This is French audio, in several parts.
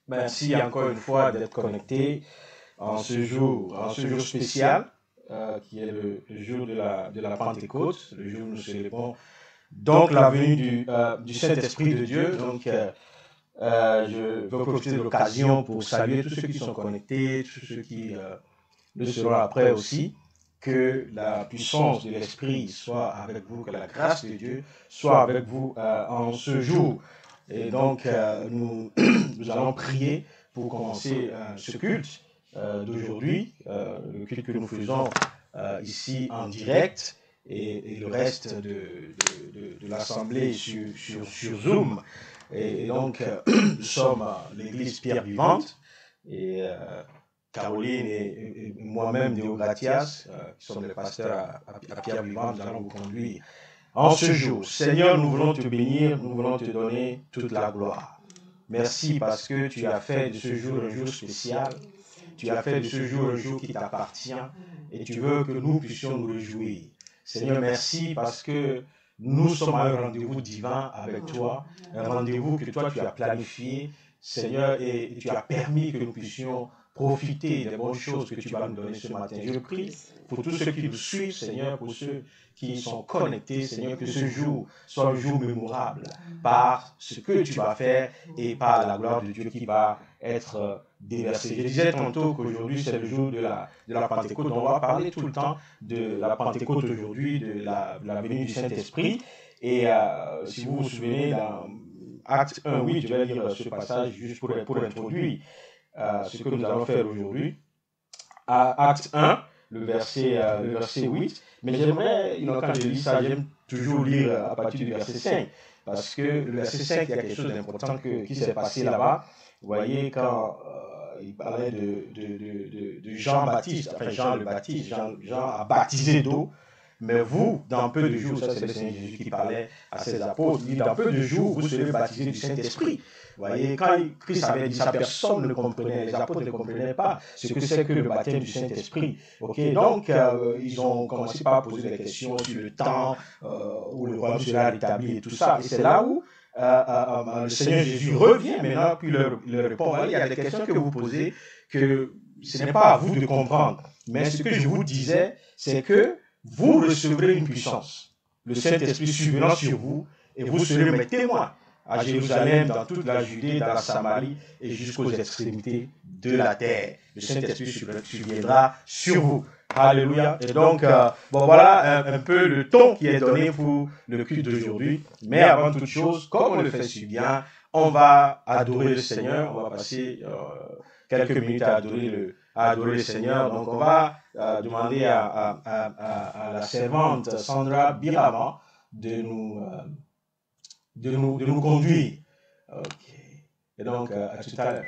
Merci encore une fois d'être connecté en ce jour spécial, qui est le jour de la Pentecôte, le jour où nous célébrons donc la venue du Saint-Esprit de Dieu. Donc, je veux profiter de l'occasion pour saluer tous ceux qui sont connectés, tous ceux qui le seront après aussi. Que la puissance de l'Esprit soit avec vous, que la grâce de Dieu soit avec vous en ce jour. Et donc, nous allons prier pour commencer ce culte d'aujourd'hui, le culte que nous faisons ici en direct et le reste de l'Assemblée sur Zoom. Et donc, nous sommes l'église Pierre Vivante et Caroline et moi-même, Deogratias, qui sommes les pasteurs à Pierre Vivante, nous allons vous conduire en ce jour. Seigneur, nous voulons te bénir, nous voulons te donner toute la gloire. Merci parce que tu as fait de ce jour un jour spécial, tu as fait de ce jour un jour qui t'appartient et tu veux que nous puissions nous réjouir. Seigneur, merci parce que nous sommes à un rendez-vous divin avec toi, un rendez-vous que toi tu as planifié, Seigneur, et tu as permis que nous puissions profiter des bonnes choses que tu vas nous donner ce matin. Je prie pour tous ceux qui nous suivent, Seigneur, pour ceux qui sont connectés, Seigneur, que ce jour soit un jour mémorable par ce que tu vas faire et par la gloire de Dieu qui va être déversée. Je disais tantôt qu'aujourd'hui c'est le jour de la Pentecôte, donc on va parler tout le temps de la Pentecôte aujourd'hui, de la venue du Saint-Esprit. Et si vous vous souvenez, dans Acte 1, oui, je vais lire ce passage juste pour introduire ce que nous allons faire aujourd'hui. Acte 1, le verset 8. Mais j'aimerais, quand je lis ça, j'aime toujours lire à partir du verset 5. Parce que le verset 5, il y a quelque chose d'important qui s'est passé là-bas. Vous voyez, quand il parlait de Jean-Baptiste, enfin Jean le Baptiste, Jean a baptisé d'eau. Mais vous, dans peu de jours, ça c'est le Seigneur Jésus qui parlait à ses apôtres, il dit, dans peu de jours, vous serez baptisés du Saint-Esprit. Vous voyez, quand Christ avait dit ça, personne ne comprenait, les apôtres ne comprenaient pas ce que c'est que le baptême du Saint-Esprit. Okay? Donc, ils ont commencé par poser des questions sur le temps où le royaume sera rétabli et tout ça. Et c'est là où le Seigneur Jésus revient maintenant, puis leur répond, voilà, il y a des questions que vous posez que ce n'est pas à vous de comprendre. Mais ce que je vous disais, c'est que vous recevrez une puissance, le Saint-Esprit survenant sur vous, et vous serez mes témoins à Jérusalem, dans toute la Judée, dans la Samarie et jusqu'aux extrémités de la terre. Le Saint-Esprit surviendra sur vous. Alléluia. Et donc, bon, voilà un peu le ton qui est donné pour le culte d'aujourd'hui. Mais avant toute chose, comme on le fait si bien, on va adorer le Seigneur. On va passer quelques minutes à adorer le Seigneur. Donc, on va demander à la servante Sandra Birama de nous conduire. Ok. Et donc, à tout à l'heure.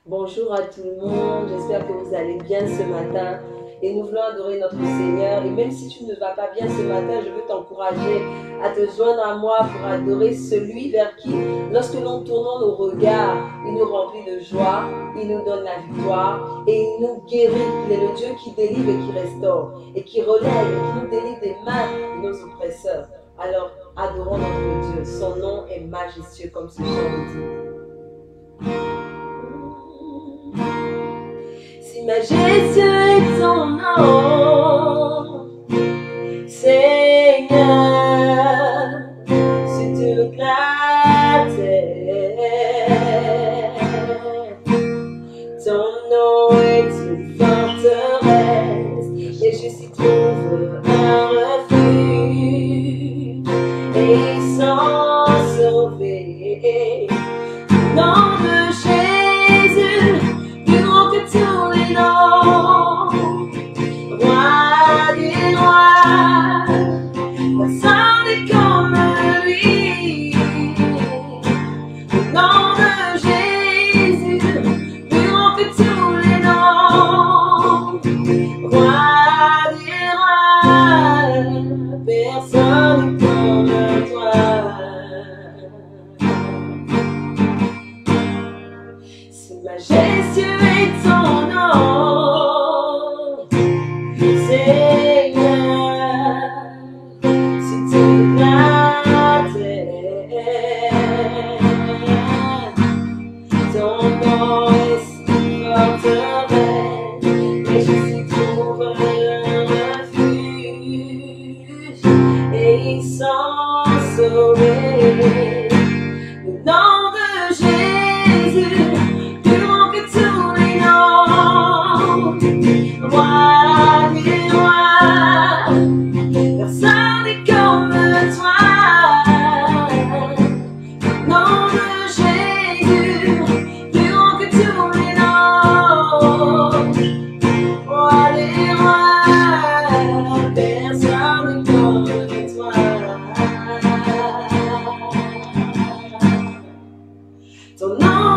Bonjour à tout le monde, j'espère que vous allez bien ce matin et nous voulons adorer notre Seigneur. Et même si tu ne vas pas bien ce matin, je veux t'encourager à te joindre à moi pour adorer celui vers qui, lorsque nous tournons nos regards, il nous remplit de joie, il nous donne la victoire et il nous guérit. Il est le Dieu qui délivre et qui restaure et qui relève et qui nous délivre des mains de nos oppresseurs. Alors, adorons notre Dieu. Son nom est majestueux comme ce chant le dit. Si majestueux est ton nom, Seigneur, sur toute la terre, ton nom est une forteresse, et je s'y trouve un refuge, et ils sont sauvés. Nom de Jésus, plus grand que tous les noms, roi des rois, personne n'est comme lui. Nom de Jésus, plus grand que tous les noms, roi des rois, personne n'est comme toi. Majestueux est ton nom, Seigneur, sur toute la terre. Ton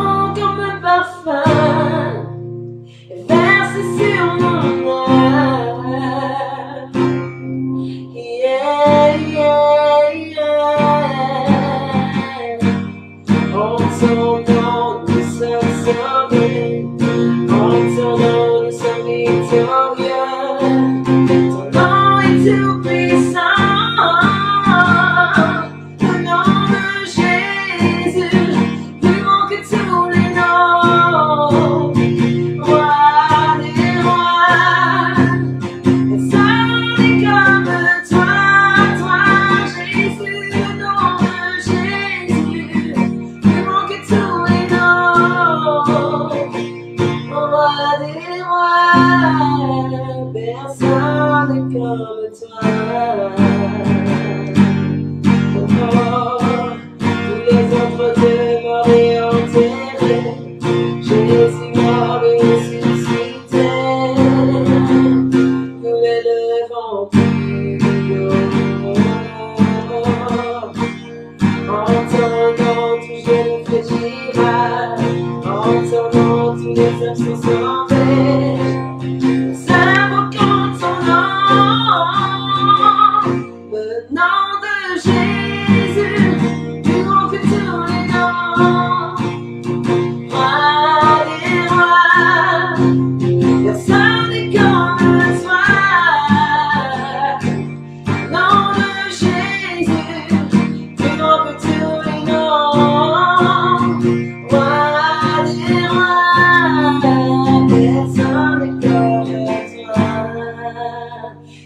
bon comme un parfum, versé sur mon âme. Yeah, yeah, yeah. En ton nom, nous sommes sauvés. En ton nom, nous sommes victorieux. Ton nom est tout puissant. Le nom de Jésus, plus grand que tous les noms. Roi des rois, personne n'est comme toi, Jésus. Le nom de Jésus, plus grand que tous les noms. Roi des rois, personne n'est comme toi. Tous les autres demeurent et enterrés, Jésus mort et ressuscité. Nous les devons plus haut. En ton nom, tout genou fléchira. En ton nom, tous les âmes sont sauvés. Nous invoquons ton nom, le nom de Jésus, plus grand que tous les noms. Roi des rois, personne n'est comme toi. Nom de Jésus, plus grand que tous les noms. Roi des rois, personne n'est comme toi.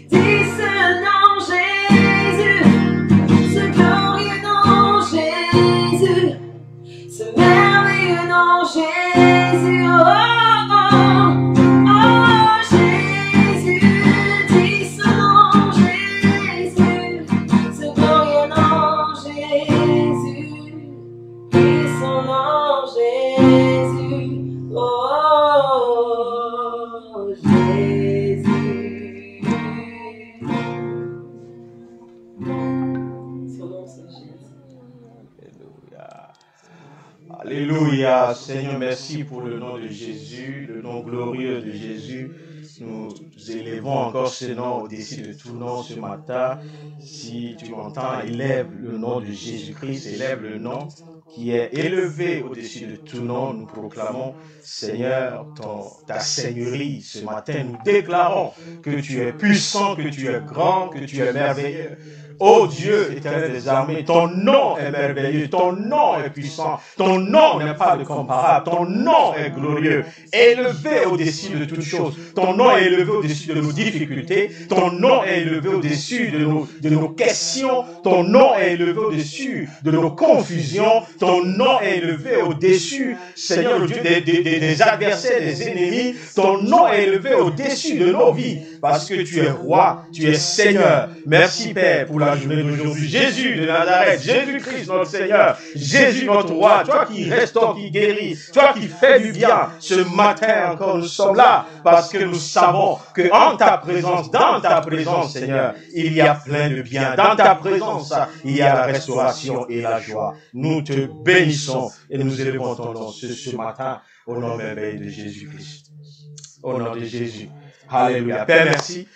Dis ce nom Jésus, ce glorieux nom Jésus, ce merveilleux nom Jésus. Oh, oh, oh, Jésus, dis ce nom Jésus, ce glorieux nom Jésus, dis son nom Jésus. Oh, Jésus. Son nom c'est Jésus. Alléluia. Alléluia. Seigneur, merci pour le nom de Jésus, le nom glorieux de Jésus. Nous élevons encore ce nom au-dessus de tout nom ce matin. Si tu m'entends, élève le nom de Jésus-Christ, élève le nom qui est élevé au-dessus de tout nom. Nous proclamons, Seigneur, ta seigneurie. Ce matin, nous déclarons que tu es puissant, que tu es grand, que tu es merveilleux. Ô Dieu, éternel des armées, ton nom est merveilleux, ton nom est puissant, ton nom n'est pas de comparable, ton nom est glorieux, élevé au-dessus de toutes choses. Ton nom est élevé au-dessus de nos difficultés, ton nom est élevé au-dessus de nos questions, ton nom est élevé au-dessus de nos confusions, ton nom est élevé au-dessus, Seigneur, Dieu, des adversaires, des ennemis, ton nom est élevé au-dessus de nos vies, parce que tu es roi, tu es Seigneur. Merci Père pour la journée d'aujourd'hui. Jésus de Nazareth, Jésus-Christ notre Seigneur, Jésus notre roi, toi qui restaures, qui guéris, toi qui fais du bien. Ce matin encore nous sommes là parce que nous savons que en ta présence, dans ta présence Seigneur, il y a plein de bien. Dans ta présence, il y a la restauration et la joie. Nous te bénissons et nous élevons ton nom ce matin au nom merveilleux de Jésus-Christ. Au nom de Jésus. Alléluia. Père, merci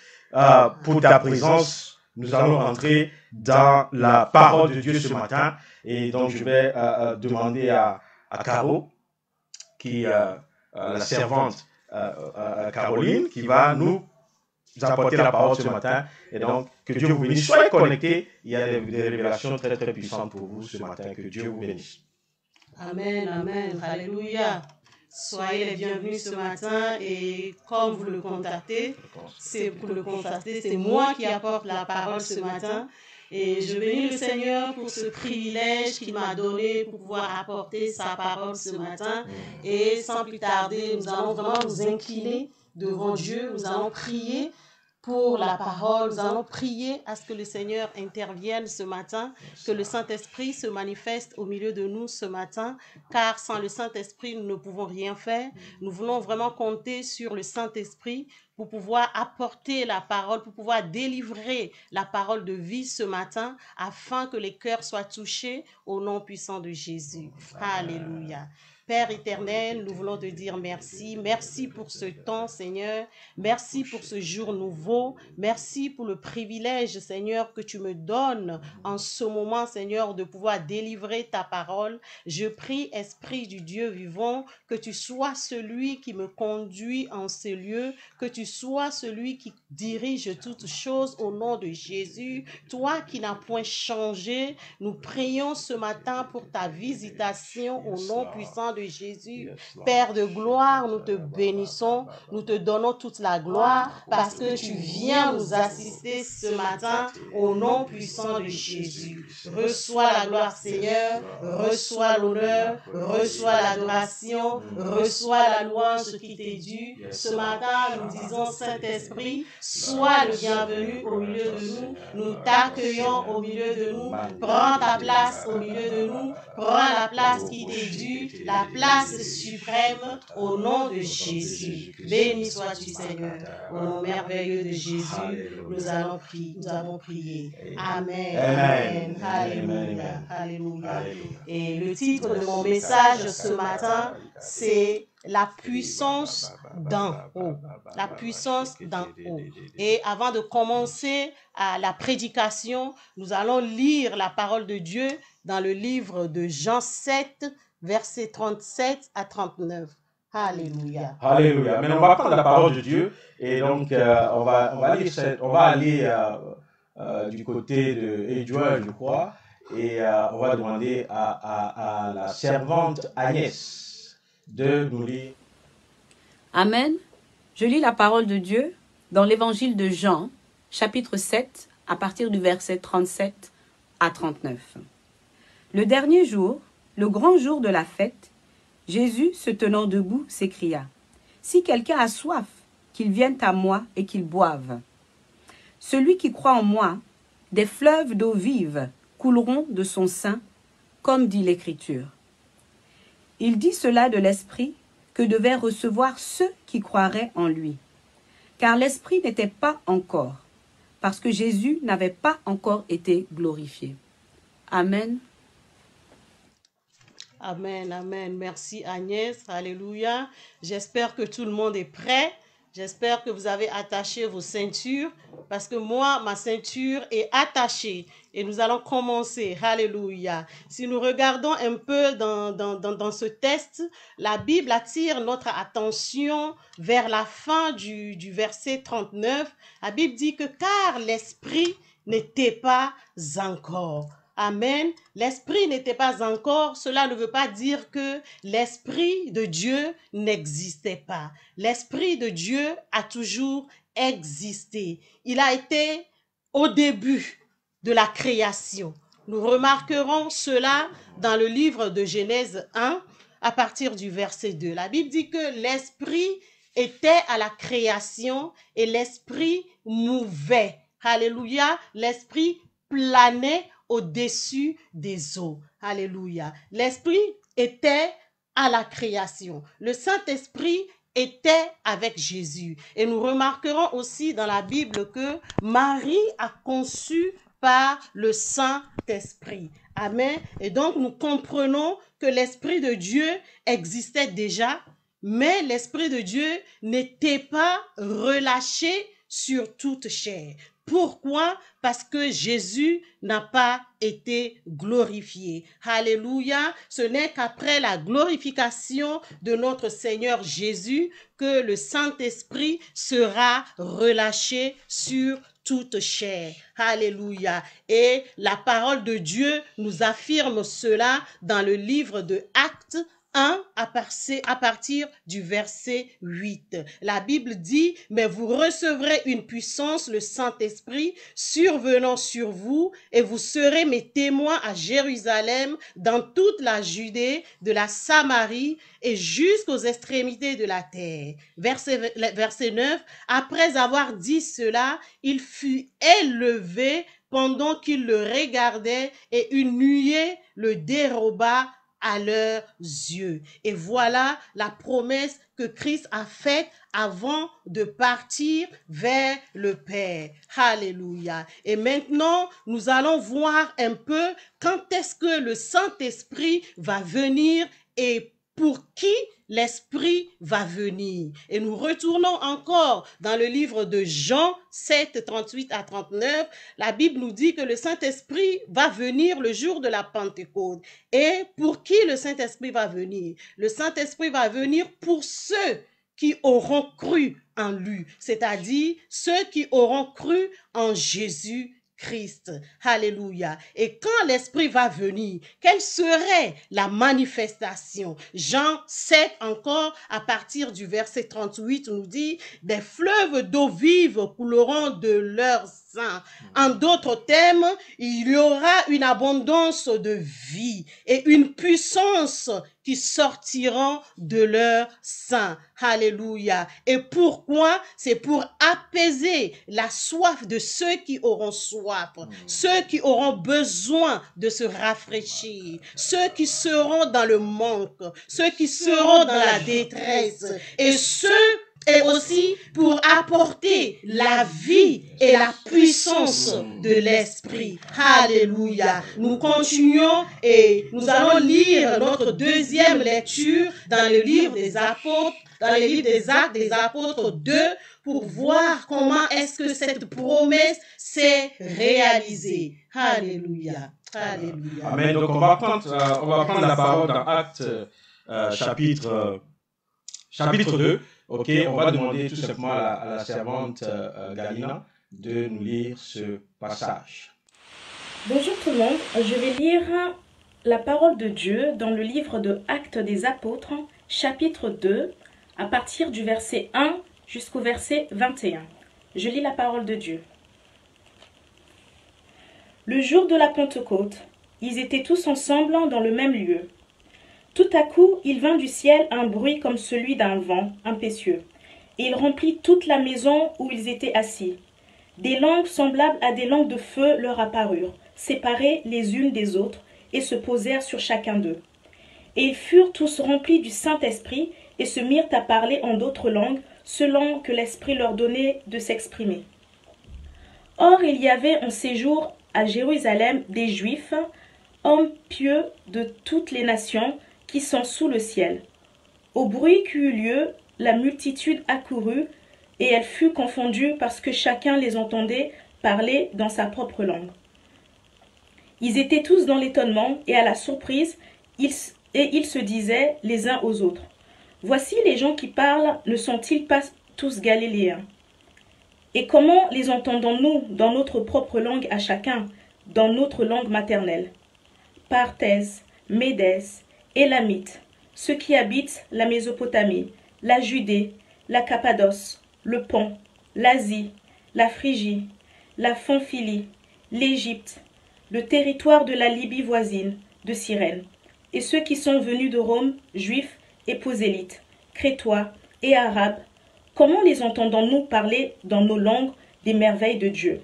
pour ta présence. Nous allons entrer dans la parole de Dieu ce matin. Et donc, je vais demander à Caro, qui la servante Caroline, qui va nous apporter la parole ce matin. Et donc, que Dieu vous bénisse. Soyez connectés. Il y a des révélations très, très puissantes pour vous ce matin. Que Dieu vous bénisse. Amen, amen. Alléluia. Soyez les bienvenus ce matin et comme vous le constatez, c'est moi qui apporte la parole ce matin et je bénis le Seigneur pour ce privilège qu'il m'a donné pour pouvoir apporter sa parole ce matin et sans plus tarder, nous allons vraiment nous incliner devant Dieu, nous allons prier pour la parole, nous allons prier à ce que le Seigneur intervienne ce matin, que le Saint-Esprit se manifeste au milieu de nous ce matin, car sans le Saint-Esprit, nous ne pouvons rien faire. Nous voulons vraiment compter sur le Saint-Esprit pour pouvoir apporter la parole, pour pouvoir délivrer la parole de vie ce matin, afin que les cœurs soient touchés au nom puissant de Jésus. Alléluia. Père éternel, nous voulons te dire merci. Merci pour ce temps, Seigneur. Merci pour ce jour nouveau. Merci pour le privilège, Seigneur, que tu me donnes en ce moment, Seigneur, de pouvoir délivrer ta parole. Je prie, Esprit du Dieu vivant, que tu sois celui qui me conduit en ces lieux, que tu sois celui qui dirige toutes choses au nom de Jésus. Toi qui n'as point changé, nous prions ce matin pour ta visitation au nom puissant de Jésus. Père de gloire, nous te bénissons, nous te donnons toute la gloire parce que tu viens nous assister ce matin au nom puissant de Jésus. Reçois la gloire, Seigneur, reçois l'honneur, reçois l'adoration, reçois la louange qui t'est due. Ce matin, nous disons, Saint-Esprit, sois le bienvenu au milieu de nous. Nous t'accueillons au milieu de nous. Prends ta place au milieu de nous. Prends la place qui t'est due, la place suprême au nom de Jésus. Béni sois-tu, Seigneur. Au nom merveilleux de Jésus, nous avons prié. Amen. Amen. Alléluia. Alléluia. Et le titre de mon message ce matin, c'est la puissance d'en haut. La puissance d'en haut. Et avant de commencer à la prédication, nous allons lire la parole de Dieu dans le livre de Jean 7, versets 37 à 39. Alléluia. Alléluia. Maintenant, on va prendre la parole de Dieu et donc on va aller du côté de Edouard, je crois, et on va demander à la servante Agnès de nous lire. Amen. Je lis la parole de Dieu dans l'évangile de Jean, chapitre 7, à partir du verset 37 à 39. Le dernier jour, le grand jour de la fête, Jésus, se tenant debout, s'écria : « Si quelqu'un a soif, qu'il vienne à moi et qu'il boive. Celui qui croit en moi, des fleuves d'eau vive couleront de son sein, comme dit l'Écriture. » Il dit cela de l'Esprit que devaient recevoir ceux qui croiraient en lui. Car l'Esprit n'était pas encore, parce que Jésus n'avait pas encore été glorifié. Amen. Amen, amen. Merci Agnès, alléluia. J'espère que tout le monde est prêt. J'espère que vous avez attaché vos ceintures, parce que moi, ma ceinture est attachée. Et nous allons commencer, alléluia. Si nous regardons un peu dans ce texte, la Bible attire notre attention vers la fin du verset 39. La Bible dit que « car l'Esprit n'était pas encore ». Amen. L'Esprit n'était pas encore, cela ne veut pas dire que l'Esprit de Dieu n'existait pas. L'Esprit de Dieu a toujours existé. Il a été au début de la création. Nous remarquerons cela dans le livre de Genèse 1, à partir du verset 2. La Bible dit que l'Esprit était à la création et l'Esprit mouvait. Alléluia. L'Esprit planait au-dessus des eaux. Alléluia. L'Esprit était à la création. Le Saint-Esprit était avec Jésus. Et nous remarquerons aussi dans la Bible que Marie a conçu par le Saint-Esprit. Amen. Et donc nous comprenons que l'Esprit de Dieu existait déjà, mais l'Esprit de Dieu n'était pas relâché sur toute chair. Pourquoi? Parce que Jésus n'a pas été glorifié. Alléluia. Ce n'est qu'après la glorification de notre Seigneur Jésus que le Saint-Esprit sera relâché sur toute chair. Alléluia. Et la parole de Dieu nous affirme cela dans le livre de Actes 1 à partir du verset 8. La Bible dit, « Mais vous recevrez une puissance, le Saint-Esprit, survenant sur vous, et vous serez mes témoins à Jérusalem, dans toute la Judée, de la Samarie, et jusqu'aux extrémités de la terre. » Verset 9, « Après avoir dit cela, il fut élevé pendant qu'il le regardait, et une nuée le déroba à leurs yeux. » Et voilà la promesse que Christ a faite avant de partir vers le Père. Alléluia. Et maintenant, nous allons voir un peu quand est-ce que le Saint-Esprit va venir et pour qui l'Esprit va venir. Et nous retournons encore dans le livre de Jean 7, 38 à 39. La Bible nous dit que le Saint-Esprit va venir le jour de la Pentecôte. Et pour qui le Saint-Esprit va venir? Le Saint-Esprit va venir pour ceux qui auront cru en lui, c'est-à-dire ceux qui auront cru en Jésus-Christ. Alléluia. Et quand l'Esprit va venir, quelle serait la manifestation? Jean 7 encore, à partir du verset 38, nous dit, des fleuves d'eau vive couleront de leur sein. En d'autres termes, il y aura une abondance de vie et une puissance qui sortiront de leur sein. Alléluia. Et pourquoi? C'est pour apaiser la soif de ceux qui auront soif, ceux qui auront besoin de se rafraîchir, ceux qui seront dans le manque, ceux qui seront dans la détresse, et aussi pour apporter la vie et la puissance de l'Esprit. Alléluia. Nous continuons et nous allons lire notre deuxième lecture dans le livre des Apôtres, dans le livre des Actes des Apôtres 2, pour voir comment est-ce que cette promesse s'est réalisée. Alléluia. Alléluia. Amen. Donc on va prendre la parole dans Actes chapitre 2. Ok, on va demander tout simplement à la servante Galina de nous lire ce passage. Bonjour tout le monde, je vais lire la parole de Dieu dans le livre de Actes des Apôtres, chapitre 2, à partir du verset 1 jusqu'au verset 21. Je lis la parole de Dieu. Le jour de la Pentecôte, ils étaient tous ensemble dans le même lieu. Tout à coup, il vint du ciel un bruit comme celui d'un vent impétueux, et il remplit toute la maison où ils étaient assis. Des langues semblables à des langues de feu leur apparurent, séparées les unes des autres, et se posèrent sur chacun d'eux. Et ils furent tous remplis du Saint-Esprit, et se mirent à parler en d'autres langues, selon que l'Esprit leur donnait de s'exprimer. Or, il y avait en séjour à Jérusalem des Juifs, hommes pieux de toutes les nations, qui sont sous le ciel. Au bruit qui eut lieu, la multitude accourut, et elle fut confondue parce que chacun les entendait parler dans sa propre langue. Ils étaient tous dans l'étonnement et à la surprise, ils se disaient les uns aux autres, « Voici les gens qui parlent, ne sont-ils pas tous galiléens? Et comment les entendons-nous dans notre propre langue à chacun, dans notre langue maternelle? Parthèse, Médès, Élamites, ceux qui habitent la Mésopotamie, la Judée, la Cappadoce, le Pont, l'Asie, la Phrygie, la Pamphylie, l'Égypte, le territoire de la Libye voisine, de Cyrène, et ceux qui sont venus de Rome, juifs et prosélytes, crétois et arabes, comment les entendons-nous parler dans nos langues des merveilles de Dieu?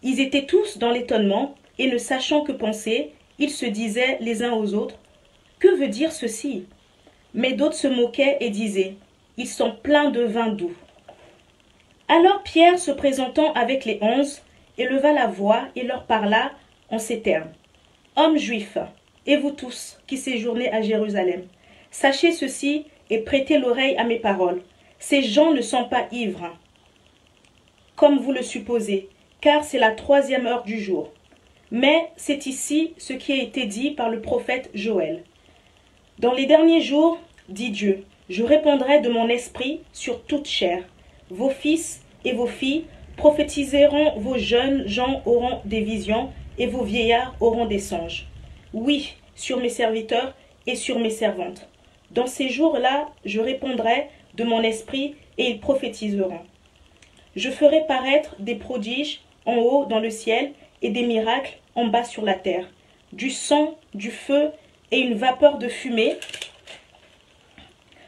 Ils étaient tous dans l'étonnement, et ne sachant que penser, ils se disaient les uns aux autres, « Que veut dire ceci ?» Mais d'autres se moquaient et disaient, « Ils sont pleins de vin doux. » Alors Pierre, se présentant avec les 11, éleva la voix et leur parla en ces termes. « Hommes juifs, et vous tous qui séjournez à Jérusalem, sachez ceci et prêtez l'oreille à mes paroles. Ces gens ne sont pas ivres, comme vous le supposez, car c'est la 3e heure du jour. Mais c'est ici ce qui a été dit par le prophète Joël. Dans les derniers jours, dit Dieu, je répandrai de mon esprit sur toute chair. Vos fils et vos filles prophétiseront, vos jeunes gens auront des visions, et vos vieillards auront des songes. Oui, sur mes serviteurs et sur mes servantes. Dans ces jours-là, je répandrai de mon esprit, et ils prophétiseront. Je ferai paraître des prodiges en haut dans le ciel, et des miracles en bas sur la terre, du sang, du feu et une vapeur de fumée.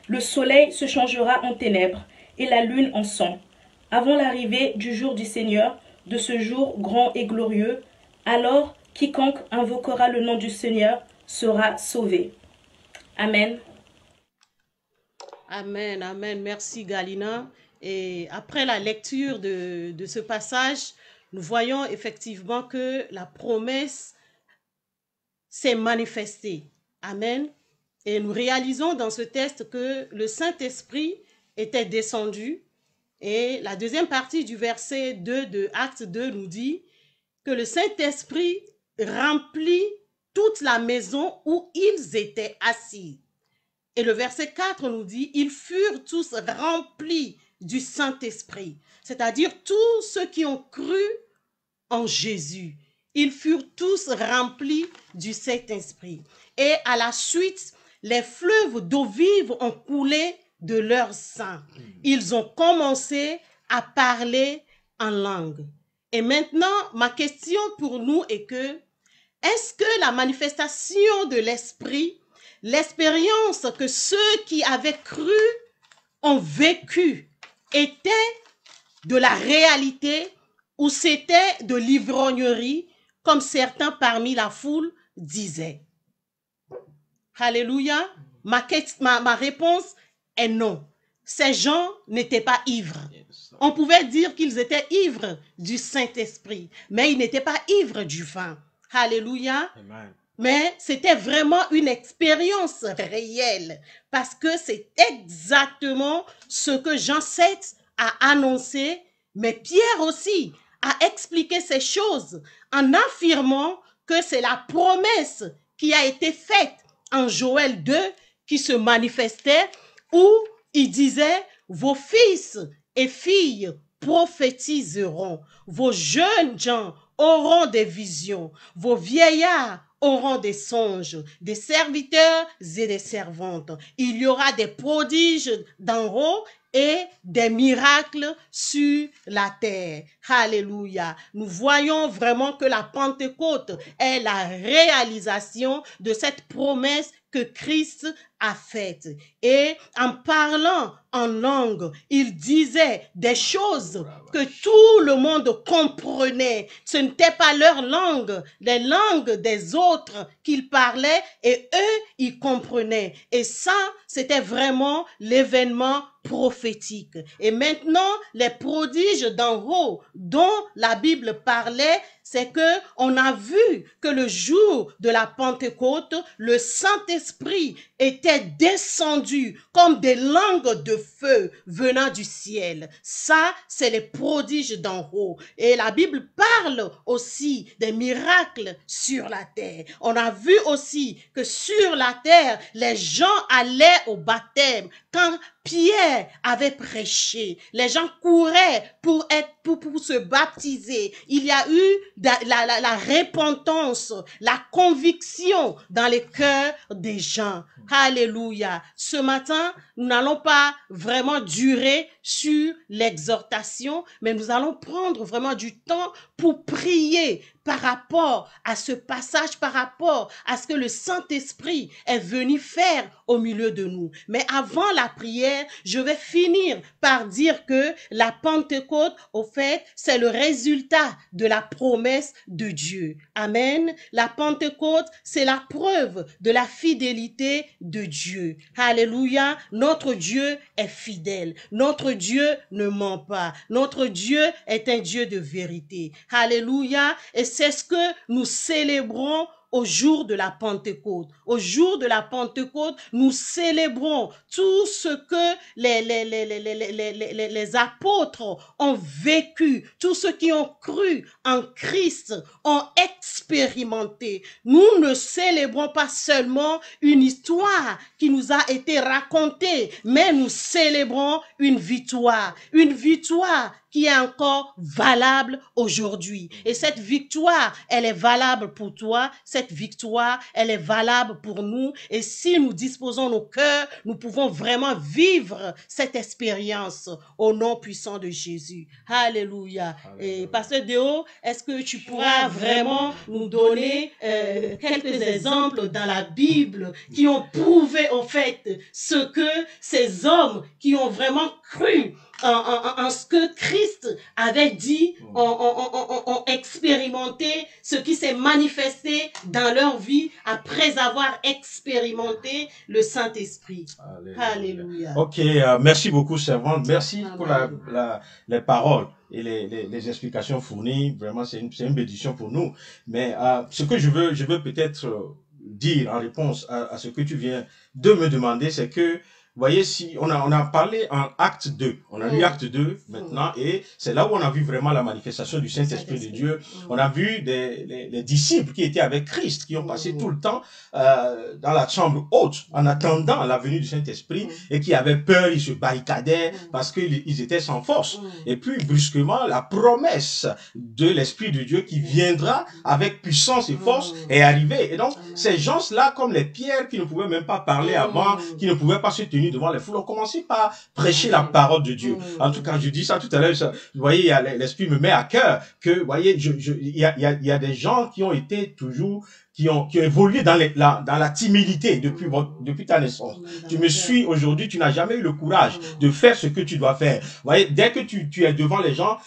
Le soleil se changera en ténèbres et la lune en sang, avant l'arrivée du jour du Seigneur, de ce jour grand et glorieux. Alors quiconque invoquera le nom du Seigneur sera sauvé. Amen. Amen, amen. Merci Galina. Et après la lecture de ce passage, nous voyons effectivement que la promesse s'est manifestée. Amen. Et nous réalisons dans ce texte que le Saint-Esprit était descendu. Et la deuxième partie du verset 2 de Acte 2 nous dit que le Saint-Esprit remplit toute la maison où ils étaient assis. Et le verset 4 nous dit, ils furent tous remplis du Saint-Esprit, c'est-à-dire tous ceux qui ont cru en Jésus. Ils furent tous remplis du Saint-Esprit. Et à la suite, les fleuves d'eau vive ont coulé de leur sein. Ils ont commencé à parler en langue. Et maintenant, ma question pour nous est que, est-ce que la manifestation de l'Esprit, l'expérience que ceux qui avaient cru ont vécu, était de la réalité ou c'était de l'ivrognerie, comme certains parmi la foule disaient? Alléluia. Ma réponse est non. Ces gens n'étaient pas ivres. On pouvait dire qu'ils étaient ivres du Saint-Esprit, mais ils n'étaient pas ivres du vin. Alléluia. Amen. Mais c'était vraiment une expérience réelle parce que c'est exactement ce que Jean 7 a annoncé, mais Pierre aussi a expliqué ces choses en affirmant que c'est la promesse qui a été faite en Joël 2 qui se manifestait où il disait « Vos fils et filles prophétiseront, vos jeunes gens auront des visions, vos vieillards auront des songes, des serviteurs et des servantes. Il y aura des prodiges d'en haut et des miracles sur la terre. » Alléluia. Nous voyons vraiment que la Pentecôte est la réalisation de cette promesse que Christ a faite. Et en parlant en langue, il disait des choses que tout le monde comprenait. Ce n'était pas leur langue, les langues des autres qu'ils parlaient et eux, ils comprenaient. Et ça, c'était vraiment l'événement prophétique. Et maintenant, les prodiges d'en haut dont la Bible parlait, c'est que on a vu que le jour de la Pentecôte, le Saint-Esprit était descendu comme des langues de feu venant du ciel. Ça, c'est les prodiges d'en haut. Et la Bible parle aussi des miracles sur la terre. On a vu aussi que sur la terre, les gens allaient au baptême. Quand Pierre avait prêché, les gens couraient pour se baptiser. Il y a eu la repentance, la conviction dans les cœurs des gens. Alléluia. Ce matin, nous n'allons pas vraiment durer sur l'exhortation, mais nous allons prendre vraiment du temps pour prier par rapport à ce passage, par rapport à ce que le Saint-Esprit est venu faire au milieu de nous. Mais avant la prière, je vais finir par dire que la Pentecôte, au fait, c'est le résultat de la promesse de Dieu. Amen. La Pentecôte, c'est la preuve de la fidélité de Dieu. Alléluia. Notre Dieu est fidèle. Notre Dieu ne ment pas. Notre Dieu est un Dieu de vérité. Alléluia. Et c'est ce que nous célébrons au jour de la Pentecôte. Au jour de la Pentecôte, nous célébrons tout ce que les apôtres ont vécu, tous ceux qui ont cru en Christ ont expérimenté. Nous ne célébrons pas seulement une histoire qui nous a été racontée, mais nous célébrons une victoire qui est encore valable aujourd'hui. Et cette victoire, elle est valable pour toi. Cette victoire, elle est valable pour nous. Et si nous disposons nos cœurs, nous pouvons vraiment vivre cette expérience au nom puissant de Jésus. Alléluia. Et Pasteur Déo, est-ce que tu pourras vraiment nous donner quelques exemples dans la Bible qui ont prouvé en fait ce que ces hommes qui ont vraiment cru en ce que Christ avait dit, ont expérimenté, ce qui s'est manifesté dans leur vie après avoir expérimenté le Saint-Esprit. Alléluia. Ok, merci beaucoup, servante. Merci pour les paroles et les explications fournies. Vraiment, c'est une bénédiction pour nous. Mais ce que je veux peut-être dire en réponse à ce que tu viens de me demander, c'est que, vous voyez, si on a parlé en acte 2, on a lu acte 2 maintenant, et c'est là où on a vu vraiment la manifestation du Saint-Esprit de Dieu. On a vu les disciples qui étaient avec Christ, qui ont passé tout le temps dans la chambre haute, en attendant la venue du Saint-Esprit, et qui avaient peur, ils se barricadaient parce qu'ils étaient sans force. Et puis, brusquement, la promesse de l'Esprit de Dieu qui viendra avec puissance et force est arrivée. Et donc, ces gens-là, comme les pierres qui ne pouvaient même pas parler avant, qui ne pouvaient pas se tenir devant les foules, ont commencé par prêcher la parole de Dieu. En tout cas, je dis ça tout à l'heure, vous voyez, l'Esprit me met à cœur que, vous voyez, il y a des gens qui ont été toujours, qui ont évolué dans la timidité depuis ta naissance. Tu me suis aujourd'hui, tu n'as jamais eu le courage de faire ce que tu dois faire. Vous voyez, dès que tu es devant les gens,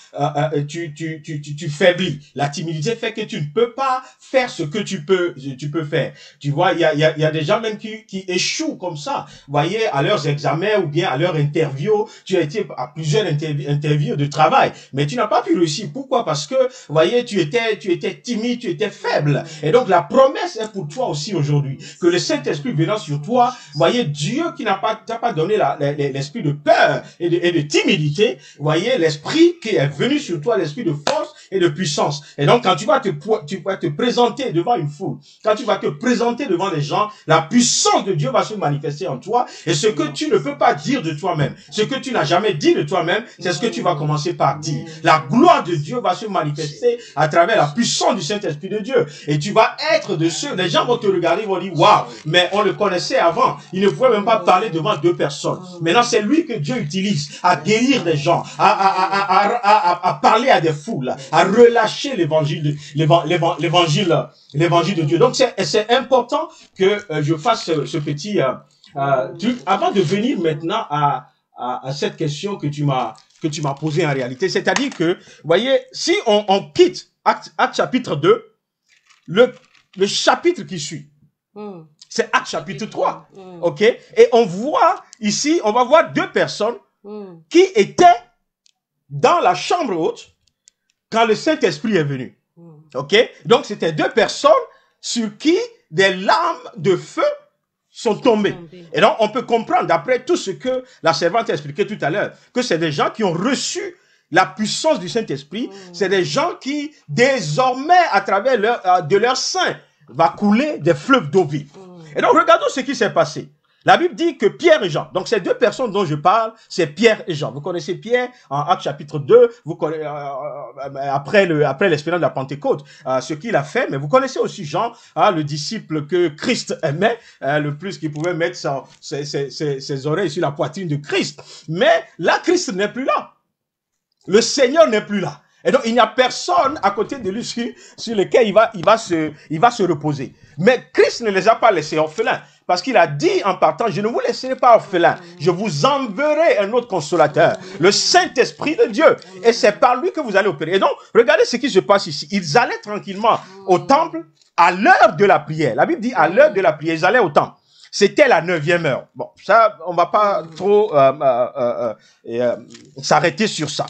tu faiblis. La timidité fait que tu ne peux pas faire ce que tu peux faire. Tu vois, il y a des gens même qui échouent comme ça. Vous voyez, à leurs examens ou bien à leur interview, tu as été à plusieurs interviews de travail, mais tu n'as pas pu réussir. Pourquoi? Parce que, vous voyez, tu étais timide, tu étais faible. Et donc, la promesse est pour toi aussi aujourd'hui. Que le Saint-Esprit venant sur toi, voyez, Dieu qui n'a pas donné l'esprit de peur et de timidité, voyez, l'esprit qui est venu sur toi, l'esprit de force et de puissance. Et donc, quand tu vas te présenter devant une foule, quand tu vas te présenter devant les gens, la puissance de Dieu va se manifester en toi. Et ce que tu ne peux pas dire de toi-même, ce que tu n'as jamais dit de toi-même, c'est ce que tu vas commencer par dire. La gloire de Dieu va se manifester à travers la puissance du Saint-Esprit de Dieu. Et tu vas être de ceux, les gens vont te regarder, ils vont dire, waouh, mais on le connaissait avant. Il ne pouvait même pas parler devant deux personnes. Maintenant, c'est lui que Dieu utilise à guérir des gens, à parler à des foules, à relâcher l'évangile de Dieu. Donc, c'est important que je fasse ce petit truc avant de venir maintenant à cette question que tu m'as posée en réalité. C'est-à-dire que, vous voyez, si on quitte Acte chapitre 2, le chapitre qui suit, c'est Acte chapitre 3, ok? Et on voit ici, on va voir deux personnes qui étaient dans la chambre haute quand le Saint-Esprit est venu, ok? Donc, c'était deux personnes sur qui des lames de feu sont tombées. Et donc, on peut comprendre, d'après tout ce que la servante a expliqué tout à l'heure, que c'est des gens qui ont reçu la puissance du Saint-Esprit. C'est des gens qui, désormais, à travers de leur sein, va couler des fleuves d'eau vive. Et donc, regardons ce qui s'est passé. La Bible dit que Pierre et Jean, donc ces deux personnes dont je parle, c'est Pierre et Jean. Vous connaissez Pierre en Actes chapitre 2, vous connaissez, après l'expérience de la Pentecôte, ce qu'il a fait, mais vous connaissez aussi Jean, le disciple que Christ aimait, le plus qu'il pouvait mettre ses oreilles sur la poitrine de Christ. Mais là, Christ n'est plus là. Le Seigneur n'est plus là. Et donc, il n'y a personne à côté de lui sur lequel il va se reposer. Mais Christ ne les a pas laissés orphelins. Parce qu'il a dit en partant, je ne vous laisserai pas orphelins. Je vous enverrai un autre consolateur, le Saint-Esprit de Dieu. Et c'est par lui que vous allez opérer. Et donc, regardez ce qui se passe ici. Ils allaient tranquillement au temple à l'heure de la prière. La Bible dit à l'heure de la prière, ils allaient au temple. C'était la 9e heure. Bon, ça, on va pas trop s'arrêter sur ça.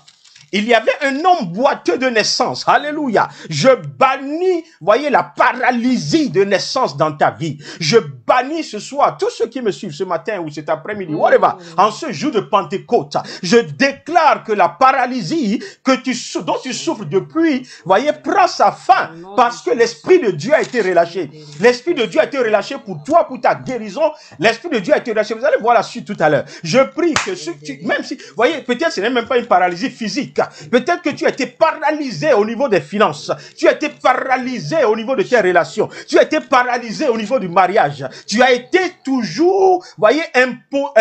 Il y avait un homme boiteux de naissance. Alléluia. Je bannis, voyez, la paralysie de naissance dans ta vie. Je bannis ce soir, tous ceux qui me suivent ce matin ou cet après-midi, whatever, en ce jour de Pentecôte, je déclare que la paralysie dont tu souffres depuis, voyez, prend sa fin parce que l'Esprit de Dieu a été relâché. L'Esprit de Dieu a été relâché pour toi, pour ta guérison. L'Esprit de Dieu a été relâché. Vous allez voir la suite tout à l'heure. Je prie que même si, voyez, peut-être ce n'est même pas une paralysie physique. Peut-être que tu as été paralysé au niveau des finances. Tu as été paralysé au niveau de tes relations. Tu as été paralysé au niveau du mariage. Tu as été toujours, voyez, impotent.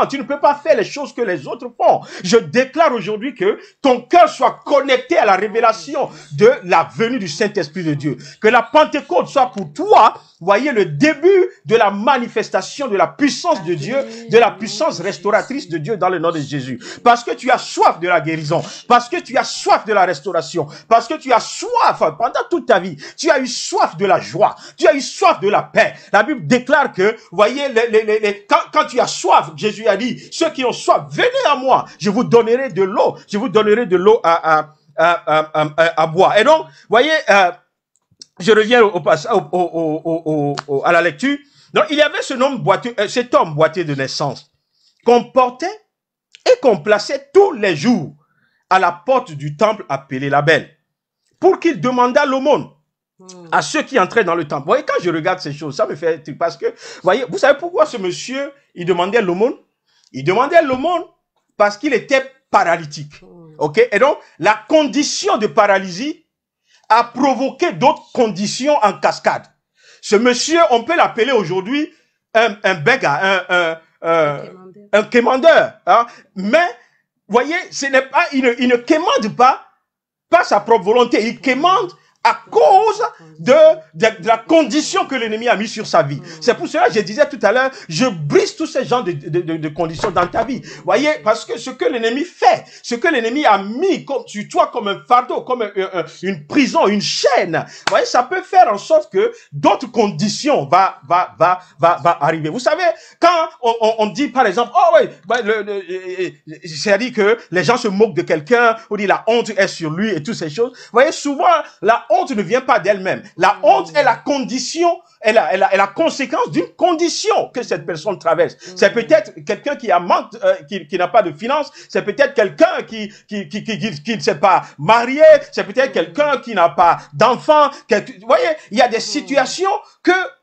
Tu ne peux pas faire les choses que les autres font. Je déclare aujourd'hui que ton cœur soit connecté à la révélation de la venue du Saint-Esprit de Dieu. Que la Pentecôte soit pour toi, voyez, le début de la manifestation de la puissance de Dieu, de la puissance restauratrice de Dieu dans le nom de Jésus. Parce que tu as soif de la guérison, parce que tu as soif de la restauration, parce que tu as soif pendant toute ta vie, tu as eu soif de la joie, tu as eu soif de la paix. La Bible déclare que, voyez, quand tu as soif, Jésus a dit, ceux qui ont soif, venez à moi, je vous donnerai de l'eau, je vous donnerai de l'eau à boire. Et donc, voyez, je reviens à la lecture. Donc, il y avait cet homme boiteux de naissance qu'on portait et qu'on plaçait tous les jours à la porte du temple appelé la Belle, pour qu'il demandât l'aumône à ceux qui entraient dans le temple. Vous voyez, quand je regarde ces choses, ça me fait... Parce que, voyez, vous savez pourquoi ce monsieur, il demandait l'aumône? Il demandait l'aumône parce qu'il était paralytique. Ok? Et donc, la condition de paralysie a provoqué d'autres conditions en cascade. Ce monsieur, on peut l'appeler aujourd'hui un béga, un quémandeur. Hein? Mais, voyez, ce n'est pas, il ne quémande pas par sa propre volonté. Il quémande à cause de la condition que l'ennemi a mis sur sa vie. C'est pour cela que je disais tout à l'heure, je brise tous ces genres de conditions dans ta vie. Voyez, parce que ce que l'ennemi fait, ce que l'ennemi a mis sur toi comme un fardeau, comme une prison, une chaîne, voyez, ça peut faire en sorte que d'autres conditions va arriver. Vous savez, quand on dit par exemple, oh oui, c'est-à-dire que les gens se moquent de quelqu'un, on dit la honte est sur lui et toutes ces choses. Vous voyez, souvent, la honte ne vient pas d'elle-même. La honte est la condition, est la conséquence d'une condition que cette personne traverse. C'est peut-être quelqu'un qui a manque, qui n'a pas de finances. C'est peut-être quelqu'un qui ne s'est pas marié. C'est peut-être quelqu'un qui n'a pas d'enfant. Vous voyez, il y a des situations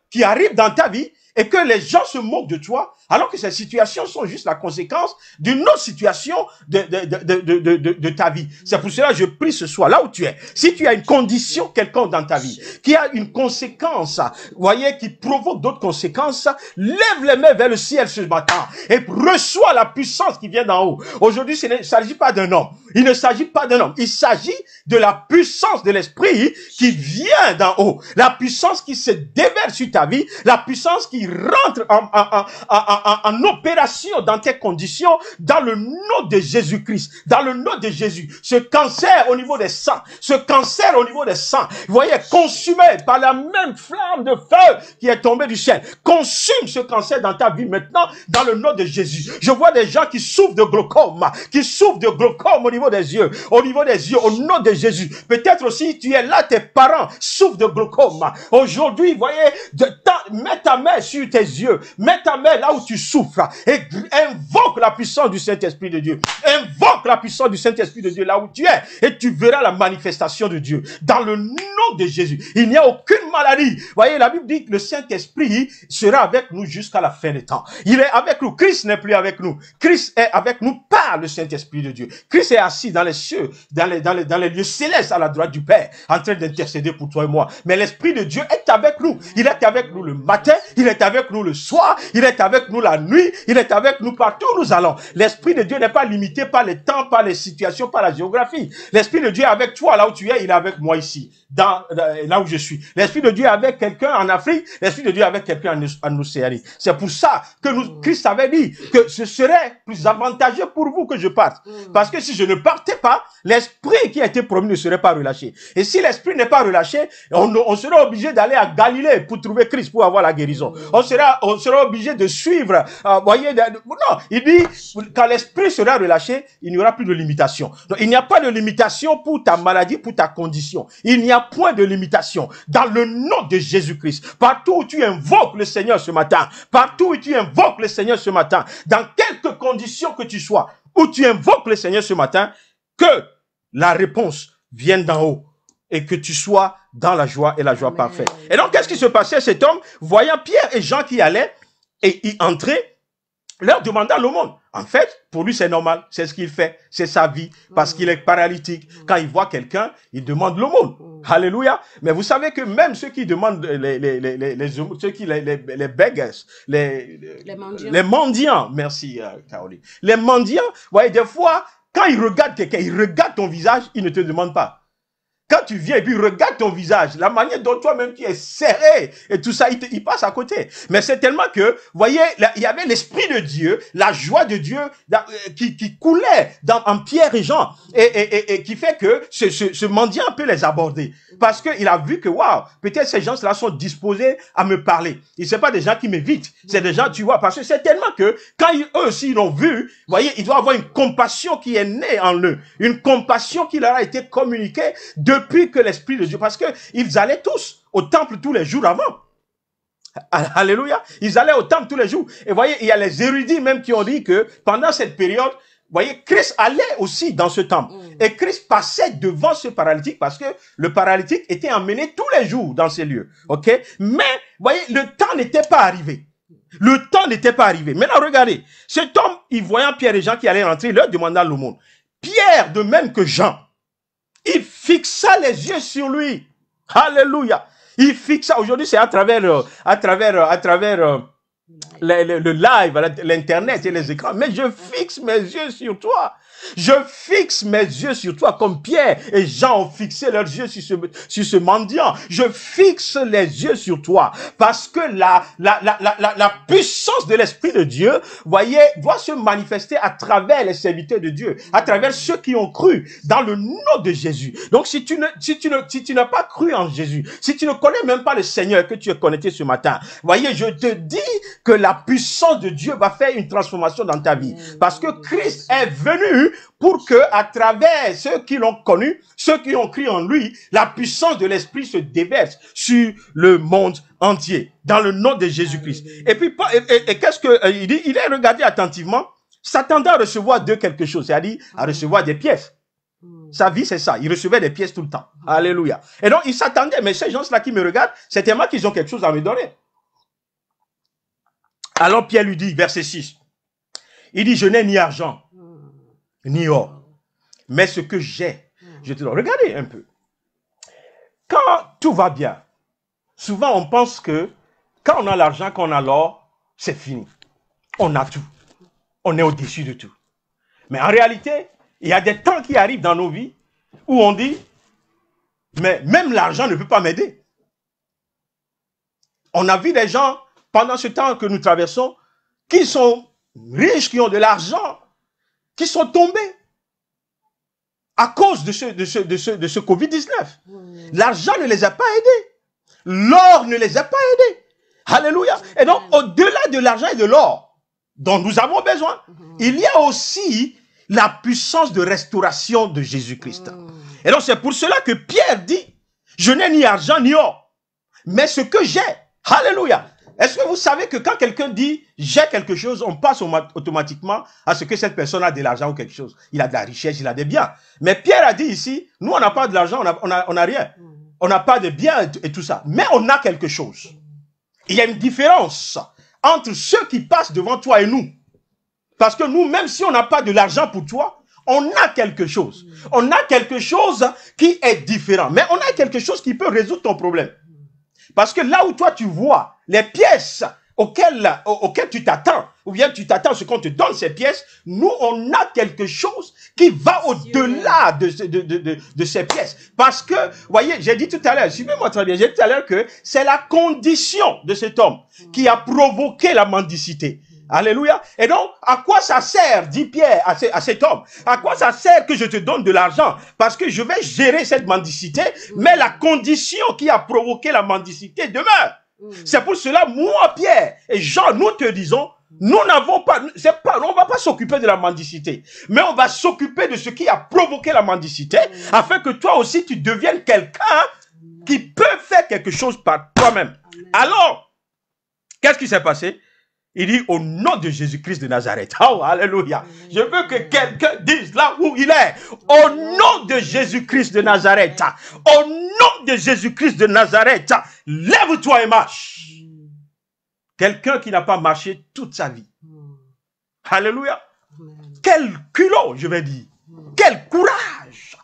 qui arrivent dans ta vie et que les gens se moquent de toi, alors que ces situations sont juste la conséquence d'une autre situation de ta vie. C'est pour cela que je prie ce soir, là où tu es. Si tu as une condition quelconque dans ta vie, qui a une conséquence, voyez, qui provoque d'autres conséquences, lève les mains vers le ciel ce matin et reçois la puissance qui vient d'en haut. Aujourd'hui, il ne s'agit pas d'un homme. Il ne s'agit pas d'un homme. Il s'agit de la puissance de l'esprit qui vient d'en haut. La puissance qui se déverse sur ta vie, la puissance qui rentre en opération dans tes conditions, dans le nom de Jésus-Christ, dans le nom de Jésus. Ce cancer au niveau des sangs, ce cancer au niveau des sangs, vous voyez, consumé par la même flamme de feu qui est tombée du ciel. Consume ce cancer dans ta vie maintenant, dans le nom de Jésus. Je vois des gens qui souffrent de glaucome, au niveau des yeux, au nom de Jésus. Peut-être aussi, tu es là, tes parents souffrent de glaucome. Aujourd'hui, vous voyez, mets ta main sur tes yeux, mets ta main là où tu souffres et invoque la puissance du Saint-Esprit de Dieu. Invoque la puissance du Saint-Esprit de Dieu là où tu es et tu verras la manifestation de Dieu. Dans le nom de Jésus, il n'y a aucune maladie. Vous voyez, la Bible dit que le Saint-Esprit sera avec nous jusqu'à la fin des temps. Il est avec nous. Christ n'est plus avec nous. Christ est avec nous par le Saint-Esprit de Dieu. Christ est assis dans les cieux, dans les lieux célestes à la droite du Père, en train d'intercéder pour toi et moi. Mais l'Esprit de Dieu est avec nous. Il est avec nous le matin, il est avec nous le soir, il est avec nous la nuit, il est avec nous partout où nous allons. L'Esprit de Dieu n'est pas limité par les temps, par les situations, par la géographie. L'Esprit de Dieu est avec toi là où tu es, il est avec moi ici, là où je suis. L'Esprit de Dieu est avec quelqu'un en Afrique, l'Esprit de Dieu est avec quelqu'un en Océanie. C'est pour ça que Christ avait dit que ce serait plus avantageux pour vous que je parte. Parce que si je ne partais pas, l'Esprit qui a été promis ne serait pas relâché. Et si l'Esprit n'est pas relâché, on serait obligé d'aller à Galilée pour trouver Christ, pour avoir la guérison. On sera obligé de suivre. Voyez, non, il dit, quand l'Esprit sera relâché, il n'y aura plus de limitation. Donc, il n'y a pas de limitation pour ta maladie, pour ta condition. Il n'y a point de limitation. Dans le nom de Jésus-Christ, partout où tu invoques le Seigneur ce matin, partout où tu invoques le Seigneur ce matin, dans quelques conditions que tu sois, où tu invoques le Seigneur ce matin, que la réponse vienne d'en haut et que tu sois dans la joie et la joie parfaite. Et donc, qu'est-ce qui se passait? Cet homme, voyant Pierre et Jean qui allaient et y entraient, leur demanda l'aumône. En fait, pour lui, c'est normal. C'est ce qu'il fait. C'est sa vie. Parce qu'il est paralytique. Quand il voit quelqu'un, il demande l'aumône. Alléluia. Mais vous savez que même ceux qui demandent les beggars, les mendiants, merci Caroline. Les mendiants, vous voyez, des fois, quand ils regardent quelqu'un, ils regardent ton visage, ils ne te demandent pas. Quand tu viens et puis regarde ton visage, la manière dont toi-même tu es serré et tout ça, il passe à côté. Mais c'est tellement que, vous voyez, il y avait l'Esprit de Dieu, la joie de Dieu qui coulait en Pierre et Jean et qui fait que ce mendiant peut les aborder. Parce qu'il a vu que, waouh, peut-être ces gens-là sont disposés à me parler. Et c'est pas des gens qui m'évitent, c'est des gens, tu vois, parce que c'est tellement que, quand eux aussi l'ont vu, vous voyez, il doit avoir une compassion qui est née en eux. Une compassion qui leur a été communiquée de depuis que l'Esprit de Dieu, parce qu'ils allaient tous au temple tous les jours avant. Alléluia. Ils allaient au temple tous les jours. Et voyez, il y a les érudits même qui ont dit que pendant cette période, voyez, Christ allait aussi dans ce temple. Et Christ passait devant ce paralytique parce que le paralytique était emmené tous les jours dans ces lieux. OK? Mais, voyez, le temps n'était pas arrivé. Le temps n'était pas arrivé. Maintenant, regardez. Cet homme, il voyant Pierre et Jean qui allaient rentrer, il leur demanda l'aumône. Pierre, de même que Jean, il fixa les yeux sur lui. Alléluia. Il fixa. Aujourd'hui, c'est à travers le live, l'internet et les écrans. Mais je fixe mes yeux sur toi. Je fixe mes yeux sur toi comme Pierre et Jean ont fixé leurs yeux sur ce mendiant. Je fixe les yeux sur toi parce que la puissance de l'Esprit de Dieu, voyez, doit se manifester à travers les serviteurs de Dieu, à travers ceux qui ont cru dans le nom de Jésus. Donc, si tu n'as pas cru en Jésus, si tu ne connais même pas le Seigneur que tu es connecté ce matin, voyez, je te dis que la puissance de Dieu va faire une transformation dans ta vie parce que Christ est venu pour que, à travers ceux qui l'ont connu, ceux qui ont cru en lui, la puissance de l'Esprit se déverse sur le monde entier, dans le nom de Jésus-Christ. Et puis, qu'est-ce qu'il dit? Il est regardé attentivement, s'attendant à recevoir de quelque chose, c'est-à-dire à recevoir des pièces. Sa vie, c'est ça. Il recevait des pièces tout le temps. Alléluia. Et donc, il s'attendait, mais ces gens-là qui me regardent, c'est tellement qu'ils ont quelque chose à me donner. Alors, Pierre lui dit, verset 6, il dit, je n'ai ni argent, ni or, mais ce que j'ai, je te donne. Regardez un peu. Quand tout va bien, souvent on pense que quand on a l'argent, quand on a l'or, c'est fini. On a tout. On est au-dessus de tout. Mais en réalité, il y a des temps qui arrivent dans nos vies où on dit, mais même l'argent ne peut pas m'aider. On a vu des gens, pendant ce temps que nous traversons, qui sont riches, qui ont de l'argent, qui sont tombés à cause de ce Covid-19. L'argent ne les a pas aidés. L'or ne les a pas aidés. Alléluia. Et donc, au-delà de l'argent et de l'or dont nous avons besoin, il y a aussi la puissance de restauration de Jésus-Christ. Et donc, c'est pour cela que Pierre dit, je n'ai ni argent ni or, mais ce que j'ai. Alléluia. Est-ce que vous savez que quand quelqu'un dit « j'ai quelque chose », on passe automatiquement à ce que cette personne a de l'argent ou quelque chose. Il a de la richesse, il a des biens. Mais Pierre a dit ici, nous on n'a pas de l'argent, on n'a rien. On n'a pas de biens et tout ça. Mais on a quelque chose. Il y a une différence entre ceux qui passent devant toi et nous. Parce que nous, même si on n'a pas de l'argent pour toi, on a quelque chose. On a quelque chose qui est différent. Mais on a quelque chose qui peut résoudre ton problème. Parce que là où toi tu vois les pièces auxquelles tu t'attends, ou bien tu t'attends à ce qu'on te donne ces pièces, nous on a quelque chose qui va au-delà de ces pièces. Parce que, voyez, j'ai dit tout à l'heure, suivez-moi très bien, j'ai dit tout à l'heure que c'est la condition de cet homme qui a provoqué la mendicité. Alléluia. Et donc, à quoi ça sert, dit Pierre à cet homme, à quoi ça sert que je te donne de l'argent? Parce que je vais gérer cette mendicité, mais la condition qui a provoqué la mendicité demeure. C'est pour cela, moi, Pierre et Jean, nous te disons, nous n'avons pas, on va pas s'occuper de la mendicité, mais on va s'occuper de ce qui a provoqué la mendicité, afin que toi aussi tu deviennes quelqu'un qui peut faire quelque chose par toi-même. Alors, qu'est-ce qui s'est passé? Il dit au nom de Jésus-Christ de Nazareth. Oh, alléluia. Je veux que quelqu'un dise là où il est. Au nom de Jésus-Christ de Nazareth. Au nom de Jésus-Christ de Nazareth. Lève-toi et marche. Quelqu'un qui n'a pas marché toute sa vie. Alléluia. Quel culot, je vais dire. Quel courage.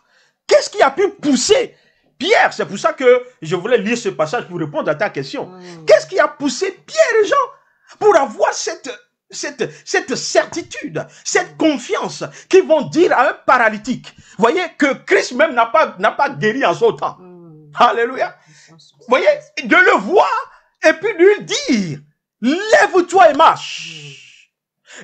Qu'est-ce qui a pu pousser Pierre? C'est pour ça que je voulais lire ce passage pour répondre à ta question. Qu'est-ce qui a poussé Pierre et Jean pour avoir cette certitude, cette confiance, qui vont dire à un paralytique, voyez, que Christ même n'a pas guéri en son temps. Alléluia. Voyez, de le voir et puis de lui dire, lève-toi et marche.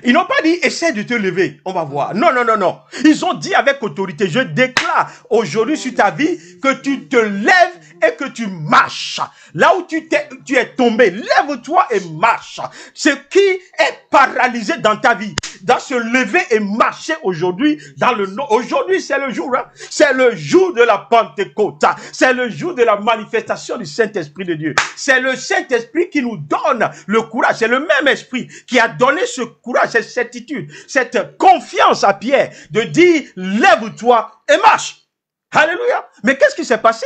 Ils n'ont pas dit, essaie de te lever, on va voir. Non, non, non, non. Ils ont dit avec autorité, je déclare aujourd'hui sur ta vie que tu te lèves et que tu marches. Là où tu es tombé, lève-toi et marche. Ce qui est paralysé dans ta vie, doit se lever et marcher aujourd'hui dans le nom. Aujourd'hui, c'est le jour. Hein? C'est le jour de la Pentecôte. C'est le jour de la manifestation du Saint-Esprit de Dieu. C'est le Saint-Esprit qui nous donne le courage. C'est le même esprit qui a donné ce courage, cette certitude, cette confiance à Pierre de dire, lève-toi et marche. Alléluia. Mais qu'est-ce qui s'est passé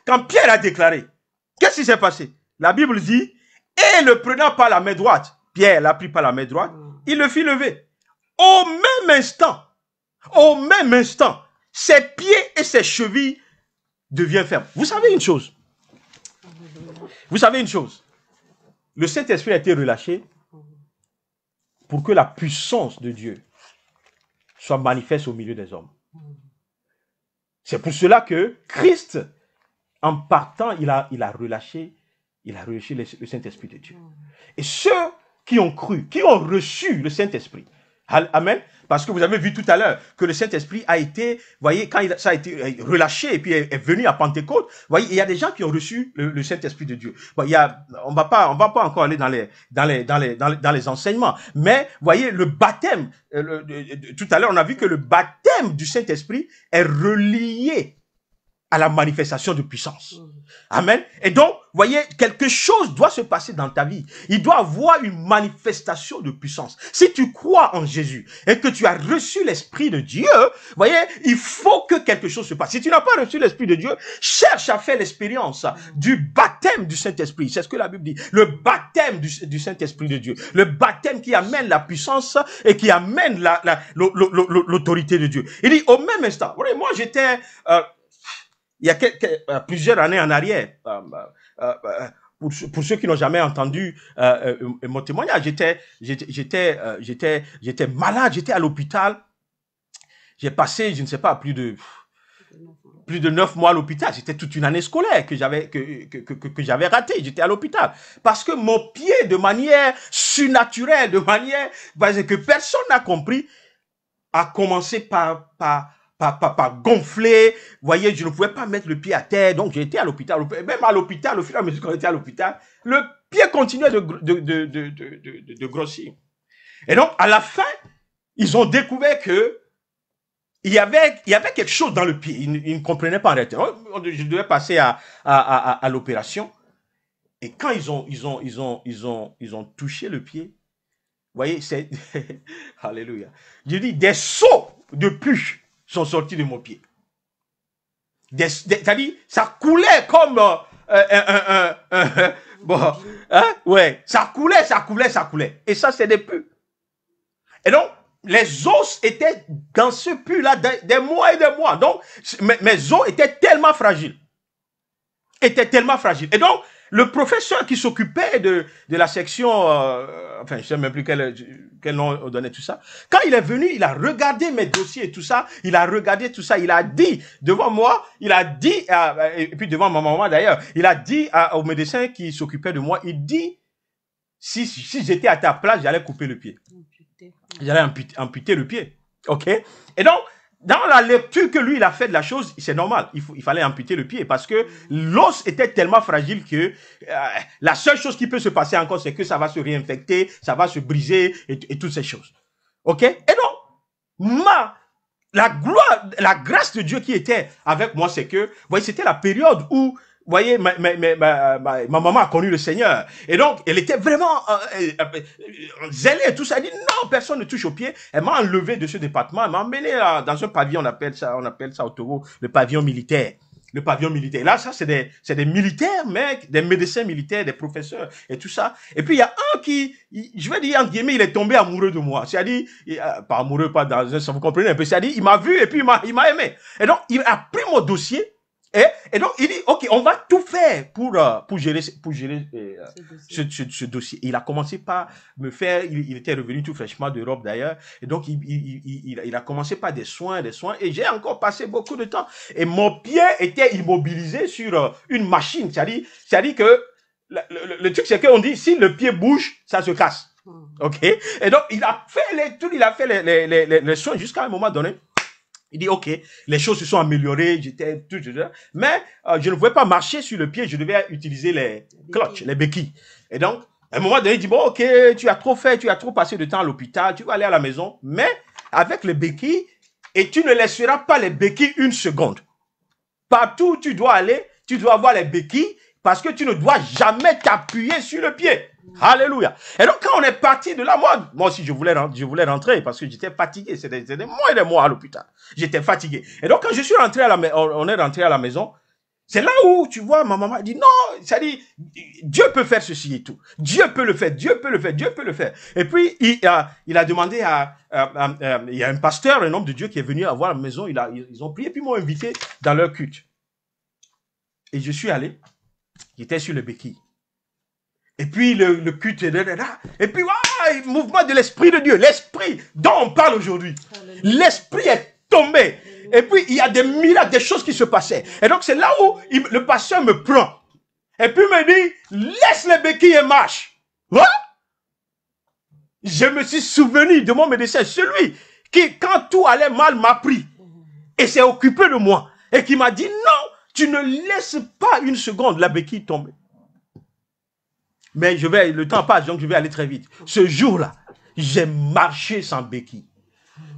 quand Pierre a déclaré? Qu'est-ce qui s'est passé? La Bible dit, et le prenant par la main droite, Pierre l'a pris par la main droite, il le fit lever. Au même instant, ses pieds et ses chevilles deviennent fermes. Vous savez une chose? Le Saint-Esprit a été relâché pour que la puissance de Dieu soit manifeste au milieu des hommes. C'est pour cela que Christ, en partant, il a relâché le Saint-Esprit de Dieu. Et ceux qui ont cru, qui ont reçu le Saint-Esprit, amen, parce que vous avez vu tout à l'heure que le Saint-Esprit a été, voyez, quand ça a été relâché et puis est venu à Pentecôte, voyez, il y a des gens qui ont reçu le Saint-Esprit de Dieu. Bon, on va pas encore aller dans les enseignements, mais voyez, le baptême, tout à l'heure on a vu que le baptême du Saint-Esprit est relié à la manifestation de puissance. Amen. Et donc, voyez, quelque chose doit se passer dans ta vie. Il doit avoir une manifestation de puissance. Si tu crois en Jésus et que tu as reçu l'Esprit de Dieu, voyez, il faut que quelque chose se passe. Si tu n'as pas reçu l'Esprit de Dieu, cherche à faire l'expérience du baptême du Saint-Esprit. C'est ce que la Bible dit. Le baptême du Saint-Esprit de Dieu. Le baptême qui amène la puissance et qui amène l'autorité de Dieu. Il dit, au même instant, voyez, moi j'étais... il y a plusieurs années en arrière, pour ceux qui n'ont jamais entendu mon témoignage, j'étais malade, j'étais à l'hôpital. J'ai passé, je ne sais pas, plus de 9 mois à l'hôpital. C'était toute une année scolaire que j'avais ratée. J'étais à l'hôpital. Parce que mon pied, de manière surnaturelle, parce que personne n'a compris, a commencé par gonfler. Vous voyez, je ne pouvais pas mettre le pied à terre. Donc, j'ai été à l'hôpital. Même à l'hôpital, au fur et à mesure qu'on était à l'hôpital, le pied continuait de grossir. Et donc, à la fin, ils ont découvert que il y avait quelque chose dans le pied. Ils ne comprenaient pas en réalité. Je devais passer à l'opération. Et quand ils ont touché le pied, vous voyez, c'est... Alléluia. Je dis, des seaux de puce sont sortis de mon pied. C'est-à-dire, ça coulait comme bon, hein, ouais, ça coulait. Et ça, c'est des pus. Et donc, les os étaient dans ce pus-là des mois et des mois. Donc, mes os étaient tellement fragiles. Et donc, le professeur qui s'occupait de la section, enfin, je ne sais même plus quel nom on donnait tout ça. Quand il est venu, il a regardé mes dossiers et tout ça. Il a dit devant moi, et puis devant ma maman d'ailleurs, il a dit au médecin qui s'occupait de moi, il dit, si j'étais à ta place, j'allais couper le pied. J'allais amputer le pied. OK? Et donc, dans la lecture que lui, il a fait de la chose, c'est normal. Il fallait amputer le pied parce que l'os était tellement fragile que la seule chose qui peut se passer encore, c'est que ça va se réinfecter, ça va se briser et toutes ces choses. OK? Et donc, la grâce de Dieu qui était avec moi, c'est que, vous voyez, c'était la période où, vous voyez, ma maman a connu le Seigneur. Et donc, elle était vraiment zélée et tout ça. Elle dit, non, personne ne touche au pied. Elle m'a enlevé de ce département. Elle m'a emmené dans un pavillon, on appelle ça au Togo, le pavillon militaire. Le pavillon militaire. Là, ça, c'est des militaires, mec, des médecins militaires, des professeurs et tout ça. Et puis, il y a un qui, je vais dire, entre guillemets, il est tombé amoureux de moi. C'est-à-dire, pas amoureux, pas dans un sens, vous comprenez un peu. C'est-à-dire, il m'a vu et puis il m'a aimé. Et donc, il a pris mon dossier. Et donc, il dit, OK, on va tout faire pour gérer ce dossier. Et il a commencé par me faire, il était revenu tout fraîchement d'Europe d'ailleurs. Et donc, il a commencé par des soins. Et j'ai encore passé beaucoup de temps. Et mon pied était immobilisé sur une machine. C'est-à-dire que le truc, c'est qu'on dit, si le pied bouge, ça se casse. OK? Et donc, il a fait les soins jusqu'à un moment donné. Il dit, OK, les choses se sont améliorées, mais je ne pouvais pas marcher sur le pied, je devais utiliser les clutches, les béquilles. Et donc, À un moment donné, il dit, bon, ok, tu as trop fait, tu as trop passé de temps à l'hôpital, tu vas aller à la maison, mais avec les béquilles, et tu ne laisseras pas les béquilles une seconde. Partout où tu dois aller, tu dois avoir les béquilles, parce que tu ne dois jamais t'appuyer sur le pied. Alléluia. Et donc, quand on est parti de là, moi aussi, je voulais rentrer, parce que j'étais fatigué. C'était des mois et des mois à l'hôpital. J'étais fatigué. Et donc, quand je suis rentré on est rentré à la maison, c'est là où, tu vois, ma maman dit, non, ça dit, Dieu peut faire ceci et tout. Dieu peut le faire, Dieu peut le faire, Dieu peut le faire. Et puis, il a demandé il y a un pasteur, un homme de Dieu qui est venu voir la maison, ils ont prié, puis ils m'ont invité dans leur culte. Et je suis allé, j'étais sur le béquille. Et puis, le culte est là. Et puis, mouvement de l'Esprit de Dieu, l'Esprit dont on parle aujourd'hui. L'Esprit est tombé. Et puis, il y a des miracles, des choses qui se passaient. Et donc, c'est là où le pasteur me prend. Et puis, il me dit, laisse les béquilles et marche. Hein? Je me suis souvenu de mon médecin, celui qui, quand tout allait mal, m'a pris. Et s'est occupé de moi. Et qui m'a dit, non, tu ne laisses pas une seconde la béquille tomber. Mais le temps passe, donc je vais aller très vite. Ce jour-là, j'ai marché sans béquille.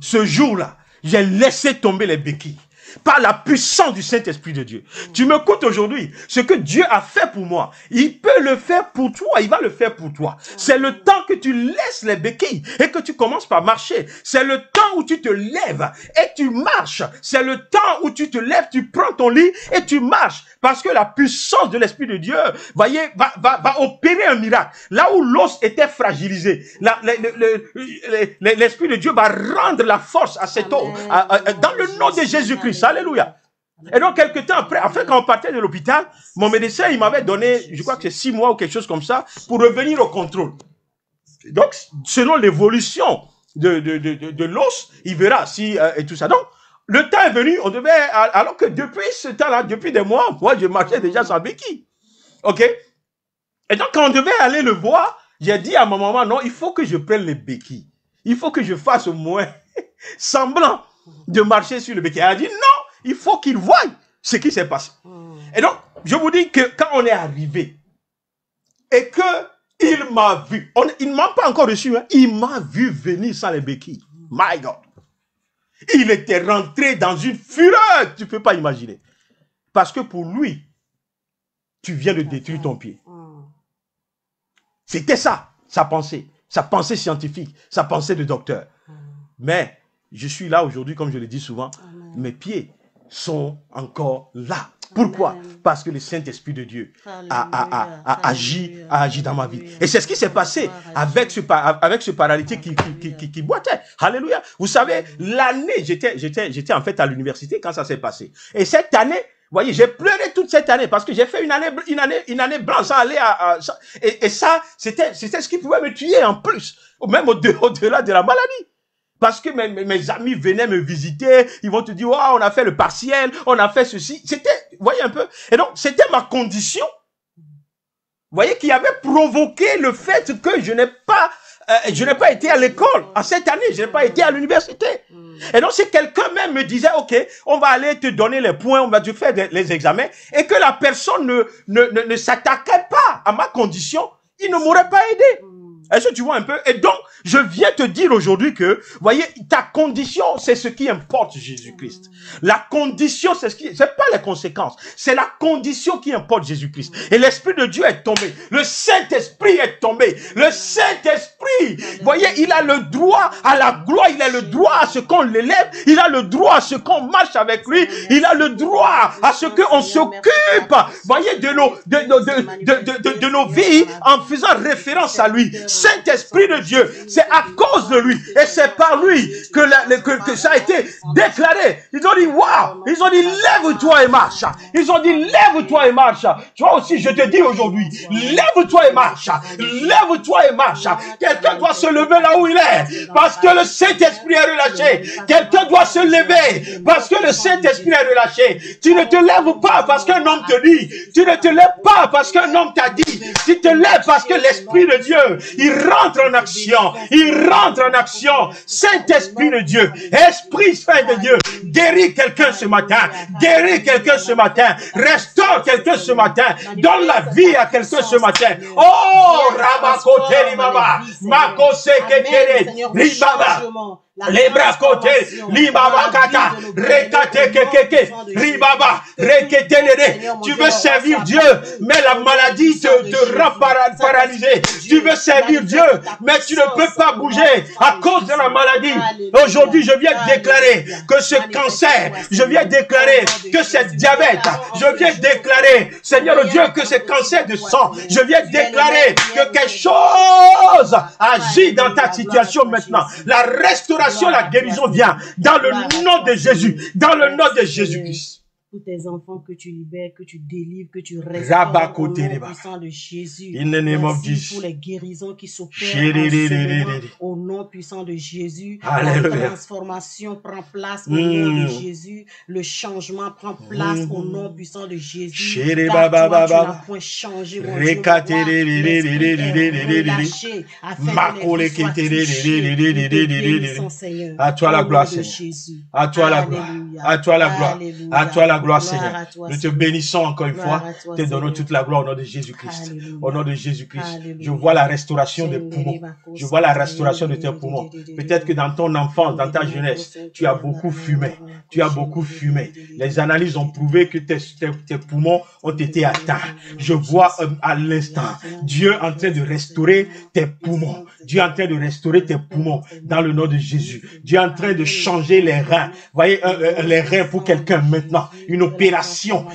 Ce jour-là, j'ai laissé tomber les béquilles par la puissance du Saint-Esprit de Dieu. Tu m'écoutes aujourd'hui, ce que Dieu a fait pour moi, il peut le faire pour toi, il va le faire pour toi. C'est le temps que tu laisses les béquilles et que tu commences par marcher. C'est le temps où tu te lèves et tu marches. C'est le temps où tu te lèves, tu prends ton lit et tu marches. Parce que la puissance de l'Esprit de Dieu, voyez, va opérer un miracle. Là où l'os était fragilisé, l'Esprit de Dieu va rendre la force à cet os. Dans le nom de Jésus-Christ. Alléluia. Et donc, quelques temps après, quand on partait de l'hôpital, mon médecin, il m'avait donné, je crois que c'est 6 mois ou quelque chose comme ça, pour revenir au contrôle. Donc, selon l'évolution de l'os, il verra si, et tout ça. Donc, le temps est venu, on devait, alors que depuis ce temps-là, depuis des mois, moi, je marchais déjà sans béquille. OK? Et donc, quand on devait aller le voir, j'ai dit à ma maman, non, il faut que je prenne les béquilles. Il faut que je fasse au moins semblant de marcher sur le béquille. Elle a dit, non, il faut qu'il voie ce qui s'est passé. Et donc, je vous dis que quand on est arrivé, et que il m'a vu, il ne m'a pas encore reçu, hein, il m'a vu venir sans les béquilles. My God. Il était rentré dans une fureur, tu ne peux pas imaginer. Parce que pour lui, tu viens de détruire ton pied. C'était ça, sa pensée scientifique, sa pensée de docteur. Mais je suis là aujourd'hui, comme je le dis souvent, mes pieds sont encore là. Pourquoi? Parce que le Saint-Esprit de Dieu a agi dans ma vie. Et c'est ce qui s'est passé avec ce paralytique qui boitait. Alléluia. Vous savez, l'année, j'étais en fait à l'université quand ça s'est passé. Et cette année, vous voyez, j'ai pleuré toute cette année parce que j'ai fait une année blanche sans aller et ça, c'était ce qui pouvait me tuer en plus, même au-delà de la maladie. Parce que mes amis venaient me visiter, ils vont te dire, oh, on a fait le partiel, on a fait ceci. C'était, vous voyez un peu. Et donc, c'était ma condition, vous voyez, qui avait provoqué le fait que je n'ai pas été à l'école. En cette année, je n'ai pas été à l'université. Et donc, si quelqu'un même me disait, OK, on va aller te donner les points, on va te faire les examens, et que la personne ne s'attaquait pas à ma condition, il ne m'aurait pas aidé. Est-ce que tu vois un peu? Et donc, je viens te dire aujourd'hui que, voyez, ta condition, c'est ce qui importe Jésus-Christ. La condition, c'est pas les conséquences. C'est la condition qui importe Jésus-Christ. Et l'Esprit de Dieu est tombé. Le Saint-Esprit est tombé. Le Saint-Esprit, voyez, il a le droit à la gloire. Il a le droit à ce qu'on l'élève. Il a le droit à ce qu'on marche avec lui. Il a le droit à ce qu'on s'occupe, voyez, de nos vies en faisant référence à lui. Saint-Esprit de Dieu, c'est à cause de lui et c'est par lui que ça a été déclaré. Ils ont dit, waouh! Ils ont dit, lève-toi et marche. Ils ont dit, lève-toi et marche. Tu vois aussi, je te dis aujourd'hui, lève-toi et marche. Lève-toi et marche. Quelqu'un doit se lever là où il est parce que le Saint-Esprit est relâché. Quelqu'un doit se lever parce que le Saint-Esprit est relâché. Tu ne te lèves pas parce qu'un homme te dit. Tu ne te lèves pas parce qu'un homme t'a dit. Tu te lèves parce que l'Esprit de Dieu, il rentre en action. Il rentre en action. Saint-Esprit de Dieu, Esprit Saint de Dieu, guéris quelqu'un ce matin. Guéris quelqu'un ce matin. Restaure quelqu'un ce matin. Donne la vie à quelqu'un ce matin. Oh, Rabakote Limaba, Makose Kekere, Ribaba. Les bras côtés, Libaba Kata, Rekate Kekeke, Ribaba, Rekete Nede. Tu veux servir Dieu, mais la maladie te rend paralysé. Tu veux servir Dieu, mais tu ne peux pas bouger à cause de la maladie. Aujourd'hui, je viens déclarer que ce cancer, je viens déclarer que ce diabète, je viens déclarer, Seigneur Dieu, que ce cancer de sang, je viens déclarer que quelque chose agit dans ta situation maintenant. La restauration, la guérison vient dans le nom de Jésus, dans le nom de Jésus-Christ. Tous tes enfants que tu libères, que tu délivres, que tu restaures au nom puissant de Jésus. Merci pour les guérisons qui s'opèrent au nom puissant de Jésus. La transformation prend place au nom de Jésus. Le changement prend place au nom puissant de Jésus. Car toi, tu n'as point changé, mon Dieu. Relâché afin que les soient touchés. À toi la gloire, Seigneur. À toi la gloire. À toi la gloire. À toi la gloire, Seigneur. Nous te bénissons encore une fois. Te donnons toute la gloire au nom de Jésus-Christ. Au nom de Jésus-Christ. Je vois la restauration des poumons. Je vois la restauration de tes poumons. Peut-être que dans ton enfance, dans ta jeunesse, tu as beaucoup fumé. Tu as beaucoup fumé. Les analyses ont prouvé que tes poumons ont été atteints. Je vois à l'instant Dieu en train de restaurer tes poumons. Dieu est en train de restaurer tes poumons dans le nom de Jésus. Dieu est en train de changer les reins. Voyez, les reins pour quelqu'un maintenant. Une opération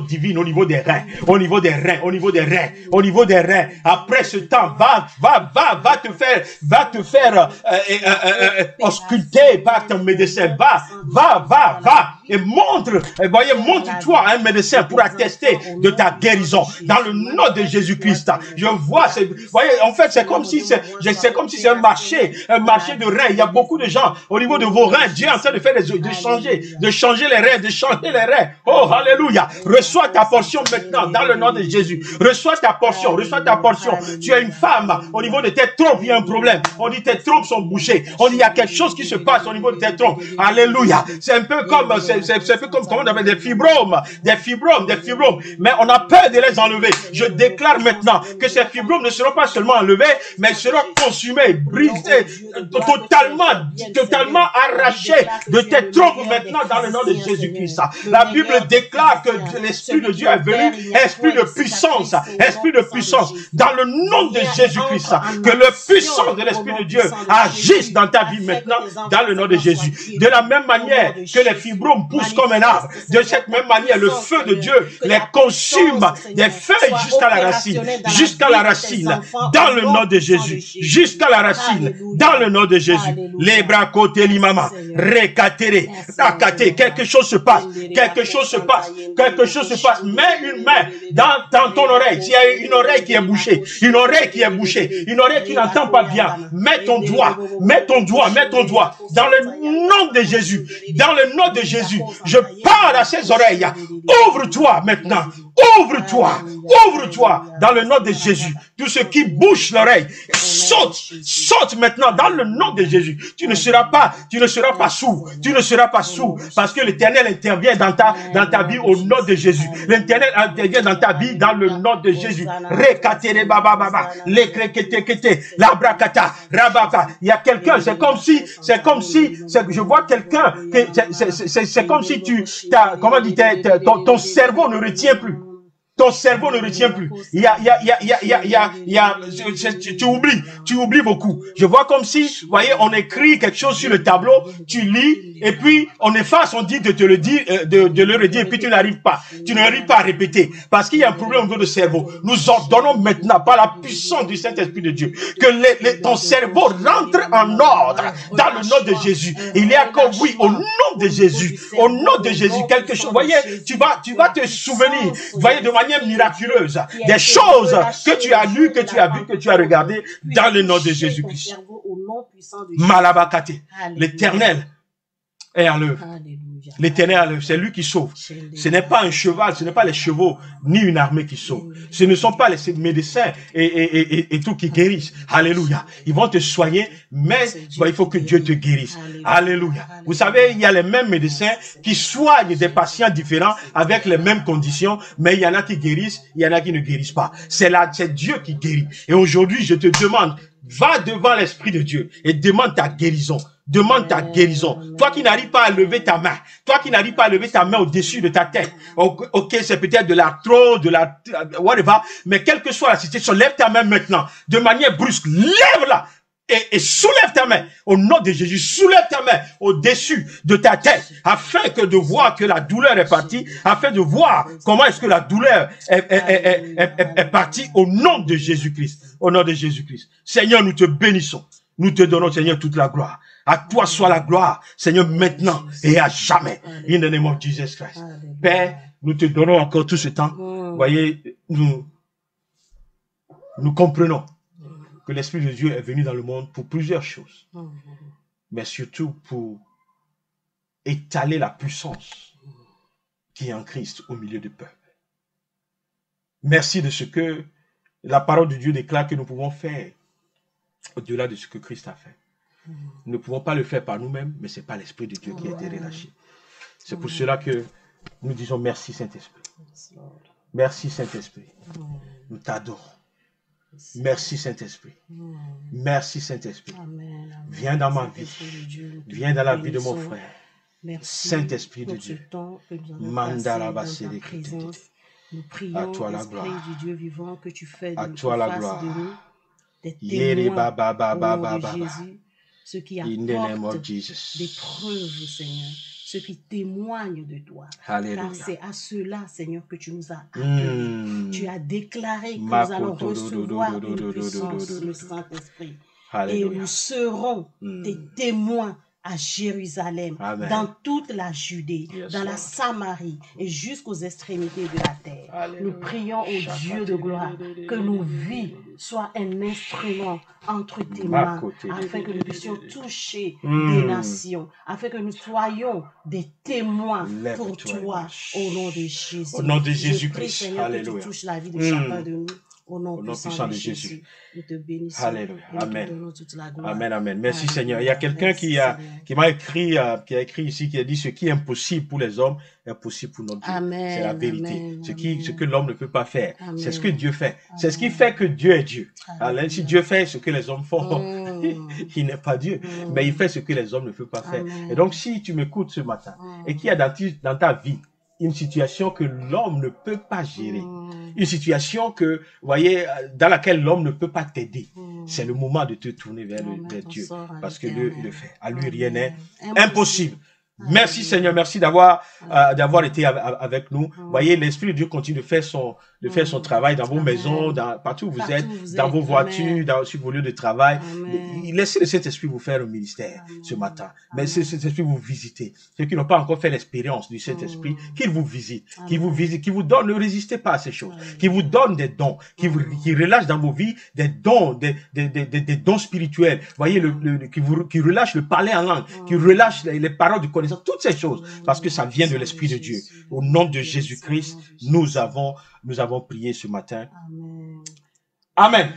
divine au niveau des reins. Au niveau des reins, au niveau des reins, au niveau des reins. Après ce temps, va te faire ausculter par ton médecin. Va. Et montre-toi à un médecin pour attester de ta guérison. Dans le nom de Jésus-Christ. Je vois, voyez, en fait, c'est comme si c'est un marché de reins. Il y a beaucoup de gens au niveau de vos reins. Dieu est en train de faire de changer les reins, de changer les reins. Oh, alléluia. Reçois ta portion maintenant dans le nom de Jésus. Reçois ta portion. Tu es une femme. Au niveau de tes trompes, il y a un problème. On dit tes trompes sont bouchées. On dit il y a quelque chose qui se passe au niveau de tes trompes. Alléluia. C'est un peu comme, comment on appelle des fibromes. Mais on a peur de les enlever. Je déclare maintenant que ces fibromes ne seront pas seulement enlevés, mais seront consumés, brisés, totalement arrachés de tes trompes maintenant dans le nom de Jésus-Christ. La Bible déclare que l'Esprit de Dieu est venu, esprit de puissance, dans le nom de Jésus-Christ. Que le puissance de l'Esprit de Dieu agisse dans ta vie maintenant, dans le nom de Jésus. De la même manière que les fibromes poussent comme un arbre, de cette même manière, le feu de Dieu les consume des feuilles jusqu'à la racine, dans le nom de Jésus, jusqu'à la racine, dans le nom de Jésus. Les bras côté limama, récatere, rakate, quelque chose se passe. Mets une main dans ton oreille. S'il y a une oreille qui est bouchée, une oreille qui n'entend pas bien, mets ton doigt dans le nom de Jésus. Dans le nom de Jésus, je parle à ces oreilles. Ouvre-toi maintenant. Ouvre-toi dans le nom de Jésus. Tout ce qui bouche l'oreille, saute maintenant dans le nom de Jésus. Tu ne seras pas sourd. Parce que l'Éternel intervient dans ta vie au nom de Jésus. L'Éternel intervient dans ta vie dans le nom de Jésus. Rekatere baba baba, lekrekete, labrakata, rabaka. Il y a quelqu'un, c'est comme si, je vois quelqu'un, c'est comme si ton cerveau ne retient plus. Ton cerveau ne retient plus. Tu oublies beaucoup. Je vois comme si, vous voyez, on écrit quelque chose sur le tableau, tu lis, et puis on efface, on dit de te le dire, de le redire, et puis tu n'arrives pas à répéter, parce qu'il y a un problème au niveau du cerveau. Nous ordonnons maintenant, par la puissance du Saint-Esprit de Dieu, que ton cerveau rentre en ordre, dans le nom de Jésus. Il y a comme, oui, au nom de Jésus, quelque chose, vous voyez, tu vas te souvenir, vous voyez, de manière miraculeuse, des choses que tu as lues, que tu as vues, que tu as regardées, dans le nom de Jésus-Christ. Malabakate, l'Éternel est à l'œuvre. Alléluia. L'Éternel est à l'œuvre. C'est lui qui sauve. Ce n'est pas un cheval, ce n'est pas les chevaux, ni une armée qui sauve. Ce ne sont pas les médecins et tout qui guérissent. Alléluia. Ils vont te soigner, mais il faut que Dieu te guérisse. Alléluia. Vous savez, il y a les mêmes médecins qui soignent des patients différents avec les mêmes conditions, mais il y en a qui guérissent, il y en a qui ne guérissent pas. C'est Dieu qui guérit. Et aujourd'hui, je te demande, va devant l'Esprit de Dieu et demande ta guérison. Demande ta guérison. Toi qui n'arrives pas à lever ta main, toi qui n'arrives pas à lever ta main au-dessus de ta tête, ok, c'est peut-être de l'arthrose, de la whatever, mais quelle que soit la situation, lève ta main maintenant, de manière brusque, lève-la et soulève ta main au nom de Jésus, soulève ta main au-dessus de ta tête, afin que de voir que la douleur est partie, afin de voir comment est-ce que la douleur est partie au nom de Jésus-Christ, au nom de Jésus-Christ. Seigneur, nous te bénissons, nous te donnons, Seigneur, toute la gloire. À toi soit la gloire, Seigneur, maintenant et à jamais. In the name of Jesus Christ. Père, nous te donnons encore tout ce temps. Voyez, nous comprenons que l'Esprit de Dieu est venu dans le monde pour plusieurs choses. Mais surtout pour étaler la puissance qui est en Christ au milieu du peuple. Merci de ce que la parole de Dieu déclare que nous pouvons faire au-delà de ce que Christ a fait. Nous ne pouvons pas le faire par nous-mêmes, mais ce n'est pas l'Esprit de Dieu qui a été relâché. C'est pour cela que nous disons merci Saint-Esprit. Merci Saint-Esprit. Nous t'adorons. Merci Saint-Esprit. Merci Saint-Esprit. Viens dans ma vie. Viens dans la vie de mon frère. Saint-Esprit de Dieu. Nous prions, à toi la gloire. Esprit du Dieu vivant, que tu fais de à toi la gloire. Des témoins au nom de Jésus. Ceux qui apportent des preuves, Seigneur, ceux qui témoignent de toi. Alléluia. Car c'est à cela, Seigneur, que tu nous as appelés. Tu as déclaré que nous allons recevoir une puissance, le Saint-Esprit. Et nous serons des témoins à Jérusalem, Amen. dans toute la Judée, dans la Samarie et jusqu'aux extrémités de la terre. Alléluia. Nous prions au Dieu de gloire que nos vies soient un instrument entre tes mains, afin que nous puissions toucher des nations, afin que nous soyons des témoins pour toi, au nom de Jésus. Au nom de Jésus-Christ. Prie, Seigneur, Alléluia. que tu touches la vie de chacun de nous. Au nom puissant de Jésus, nous te bénissons. Alléluia. Et nous Amen. te donnons toute la gloire. Amen, amen. Merci Alléluia. Seigneur. Il y a quelqu'un qui m'a écrit, qui a écrit ici, qui a dit ce qui est impossible pour les hommes est possible pour notre Dieu. Amen, c'est la vérité. amen, Ce que l'homme ne peut pas faire, amen. C'est ce que Dieu fait. C'est ce qui fait que Dieu est Dieu. Alors, si Dieu fait ce que les hommes font, il n'est pas Dieu. Mais il fait ce que les hommes ne peuvent pas faire. Amen. Et donc, si tu m'écoutes ce matin et qu'il y a dans ta vie une situation que l'homme ne peut pas gérer, une situation que, vous voyez, dans laquelle l'homme ne peut pas t'aider, c'est le moment de te tourner vers Dieu, parce que Dieu le fait. À lui, rien n'est impossible. Merci Seigneur, merci d'avoir été avec nous. Vous voyez, l'Esprit de Dieu continue de faire son travail dans vos maisons, partout où vous êtes, dans vos voitures, sur vos lieux de travail. Laissez le Saint-Esprit vous faire le ministère ce matin. Mais c'est cet Esprit vous visiter. Ceux qui n'ont pas encore fait l'expérience du Saint-Esprit, qu'il vous visite, qu'il vous donne, ne résistez pas à ces choses, qu'il vous donne des dons, qu'il relâche dans vos vies des dons, des dons spirituels. Vous voyez, qu'il relâche le parler en langue, qu'il relâche les paroles de connaissance, toutes ces choses, parce que ça vient de l'Esprit de Dieu. Au nom de Jésus-Christ, nous avons prié ce matin. Amen.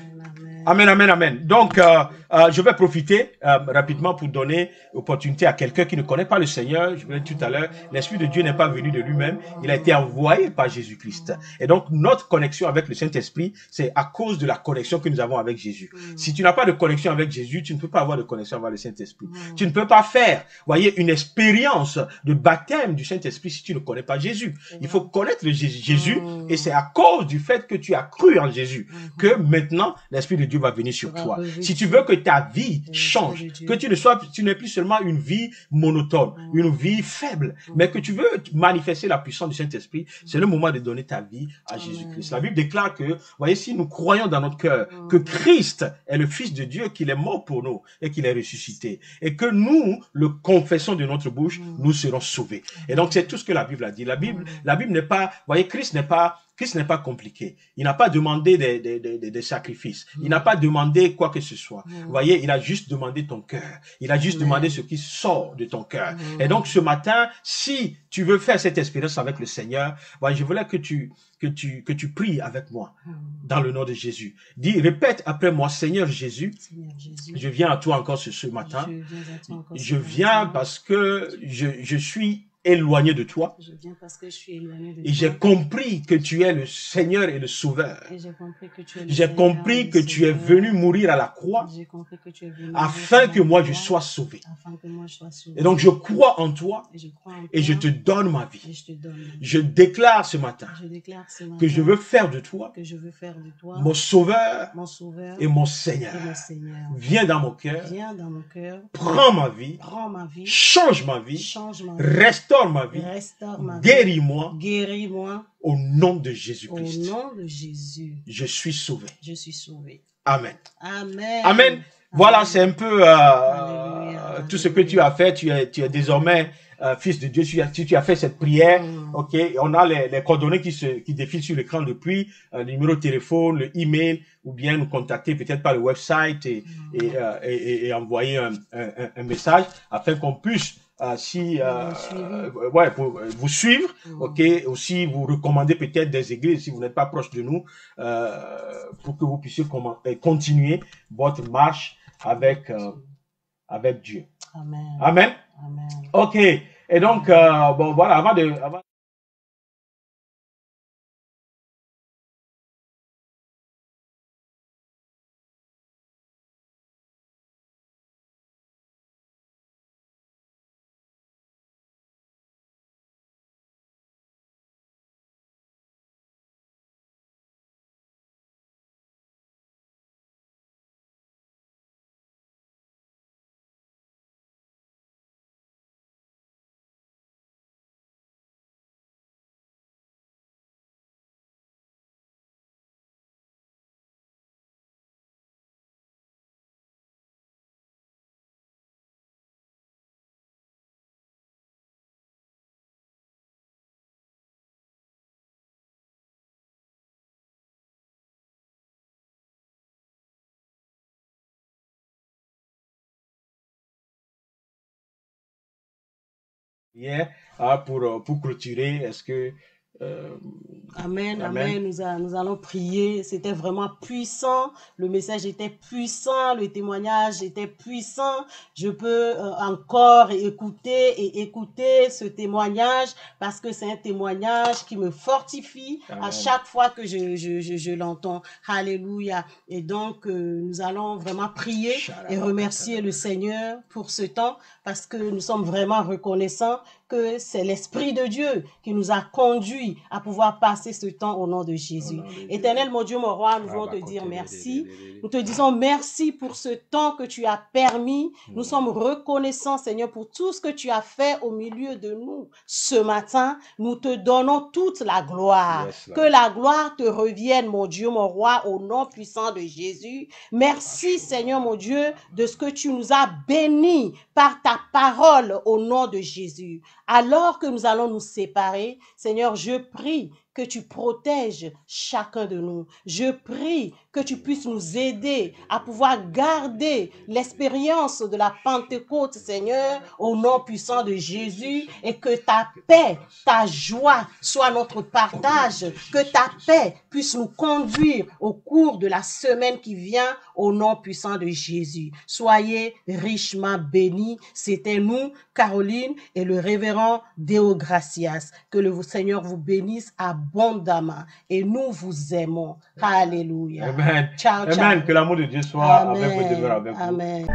Amen, amen, amen. Donc, je vais profiter rapidement pour donner opportunité à quelqu'un qui ne connaît pas le Seigneur. Je vous l'ai dit tout à l'heure, l'Esprit de Dieu n'est pas venu de lui-même, il a été envoyé par Jésus-Christ. Et donc, notre connexion avec le Saint-Esprit, c'est à cause de la connexion que nous avons avec Jésus. Si tu n'as pas de connexion avec Jésus, tu ne peux pas avoir de connexion avec le Saint-Esprit. Tu ne peux pas faire, voyez, une expérience de baptême du Saint-Esprit si tu ne connais pas Jésus. Il faut connaître le Jésus, et c'est à cause du fait que tu as cru en Jésus que maintenant, l'Esprit de Dieu va venir sur toi. Si tu veux que ta vie change, que tu n'es plus seulement une vie monotone, une vie faible, mais que tu veux manifester la puissance du Saint-Esprit, c'est le moment de donner ta vie à Jésus-Christ. La Bible déclare que, voyez, si nous croyons dans notre cœur que Christ est le Fils de Dieu, qu'il est mort pour nous et qu'il est ressuscité, et que nous le confessons de notre bouche, nous serons sauvés. Et donc, c'est tout ce que la Bible a dit. La Bible n'est pas, voyez, Christ n'est pas Christ n'est pas compliqué. Il n'a pas demandé des sacrifices. Il n'a pas demandé quoi que ce soit. Vous voyez, il a juste demandé ton cœur. Il a juste demandé ce qui sort de ton cœur. Et donc, ce matin, si tu veux faire cette expérience avec le Seigneur, voilà, je voulais que tu pries avec moi dans le nom de Jésus. Dis, répète après moi, Seigneur Jésus, je viens à toi encore ce matin. Je viens parce que je suis éloigné de toi. Je viens parce que je suis éloigné de et j'ai compris que tu es le Seigneur et le Sauveur. J'ai compris que tu es venu mourir à la croix afin que moi je sois sauvé. Et donc je crois en toi et je te donne ma vie. Je déclare ce matin que je veux faire de toi mon Sauveur et mon Seigneur. Viens dans mon cœur, prends ma vie, change ma vie, restaure ma vie, guéris-moi, au nom de Jésus-Christ. Au nom de Jésus. Je suis sauvé. Je suis sauvé. Amen. Amen. Amen. Voilà, c'est un peu tout ce que tu as fait. Tu es désormais fils de Dieu. Tu as fait cette prière. Ok. Et on a les coordonnées qui défilent sur l'écran depuis, le numéro de téléphone, le email, ou bien nous contacter peut-être par le website et envoyer un message afin qu'on puisse pour vous suivre, ok, aussi vous recommander peut-être des églises si vous n'êtes pas proche de nous, pour que vous puissiez continuer votre marche avec Dieu. Amen. Amen. Amen. Ok. Et donc bon voilà, avant pour clôturer, est-ce que Amen, amen. Nous allons prier. C'était vraiment puissant. Le message était puissant. Le témoignage était puissant. Je peux encore écouter ce témoignage parce que c'est un témoignage qui me fortifie Amen. À chaque fois que je l'entends. Alléluia. Et donc, nous allons vraiment prier et remercier le Seigneur pour ce temps parce que nous sommes vraiment reconnaissants que c'est l'Esprit de Dieu qui nous a conduits à pouvoir passer ce temps au nom de Jésus. Éternel, mon Dieu, mon roi, nous voulons te dire merci. Nous te disons merci pour ce temps que tu as permis. Nous sommes reconnaissants, Seigneur, pour tout ce que tu as fait au milieu de nous ce matin. Nous te donnons toute la gloire. Que la gloire te revienne, mon Dieu, mon roi, au nom puissant de Jésus. Merci, Seigneur, mon Dieu, de ce que tu nous as bénis par ta parole au nom de Jésus. Alors que nous allons nous séparer, Seigneur, je prie que tu protèges chacun de nous. Je prie que tu puisses nous aider à pouvoir garder l'expérience de la Pentecôte, Seigneur, au nom puissant de Jésus, et que ta paix, ta joie soit notre partage, que ta paix puisse nous conduire au cours de la semaine qui vient, au nom puissant de Jésus. Soyez richement bénis. C'était nous, Caroline et le révérend Deo Gracias. Que le Seigneur vous bénisse abondamment et nous vous aimons. Alléluia. Amen. Ciao, ciao. Amen. Que l'amour de Dieu soit avec vous, demeure avec vous. Amen.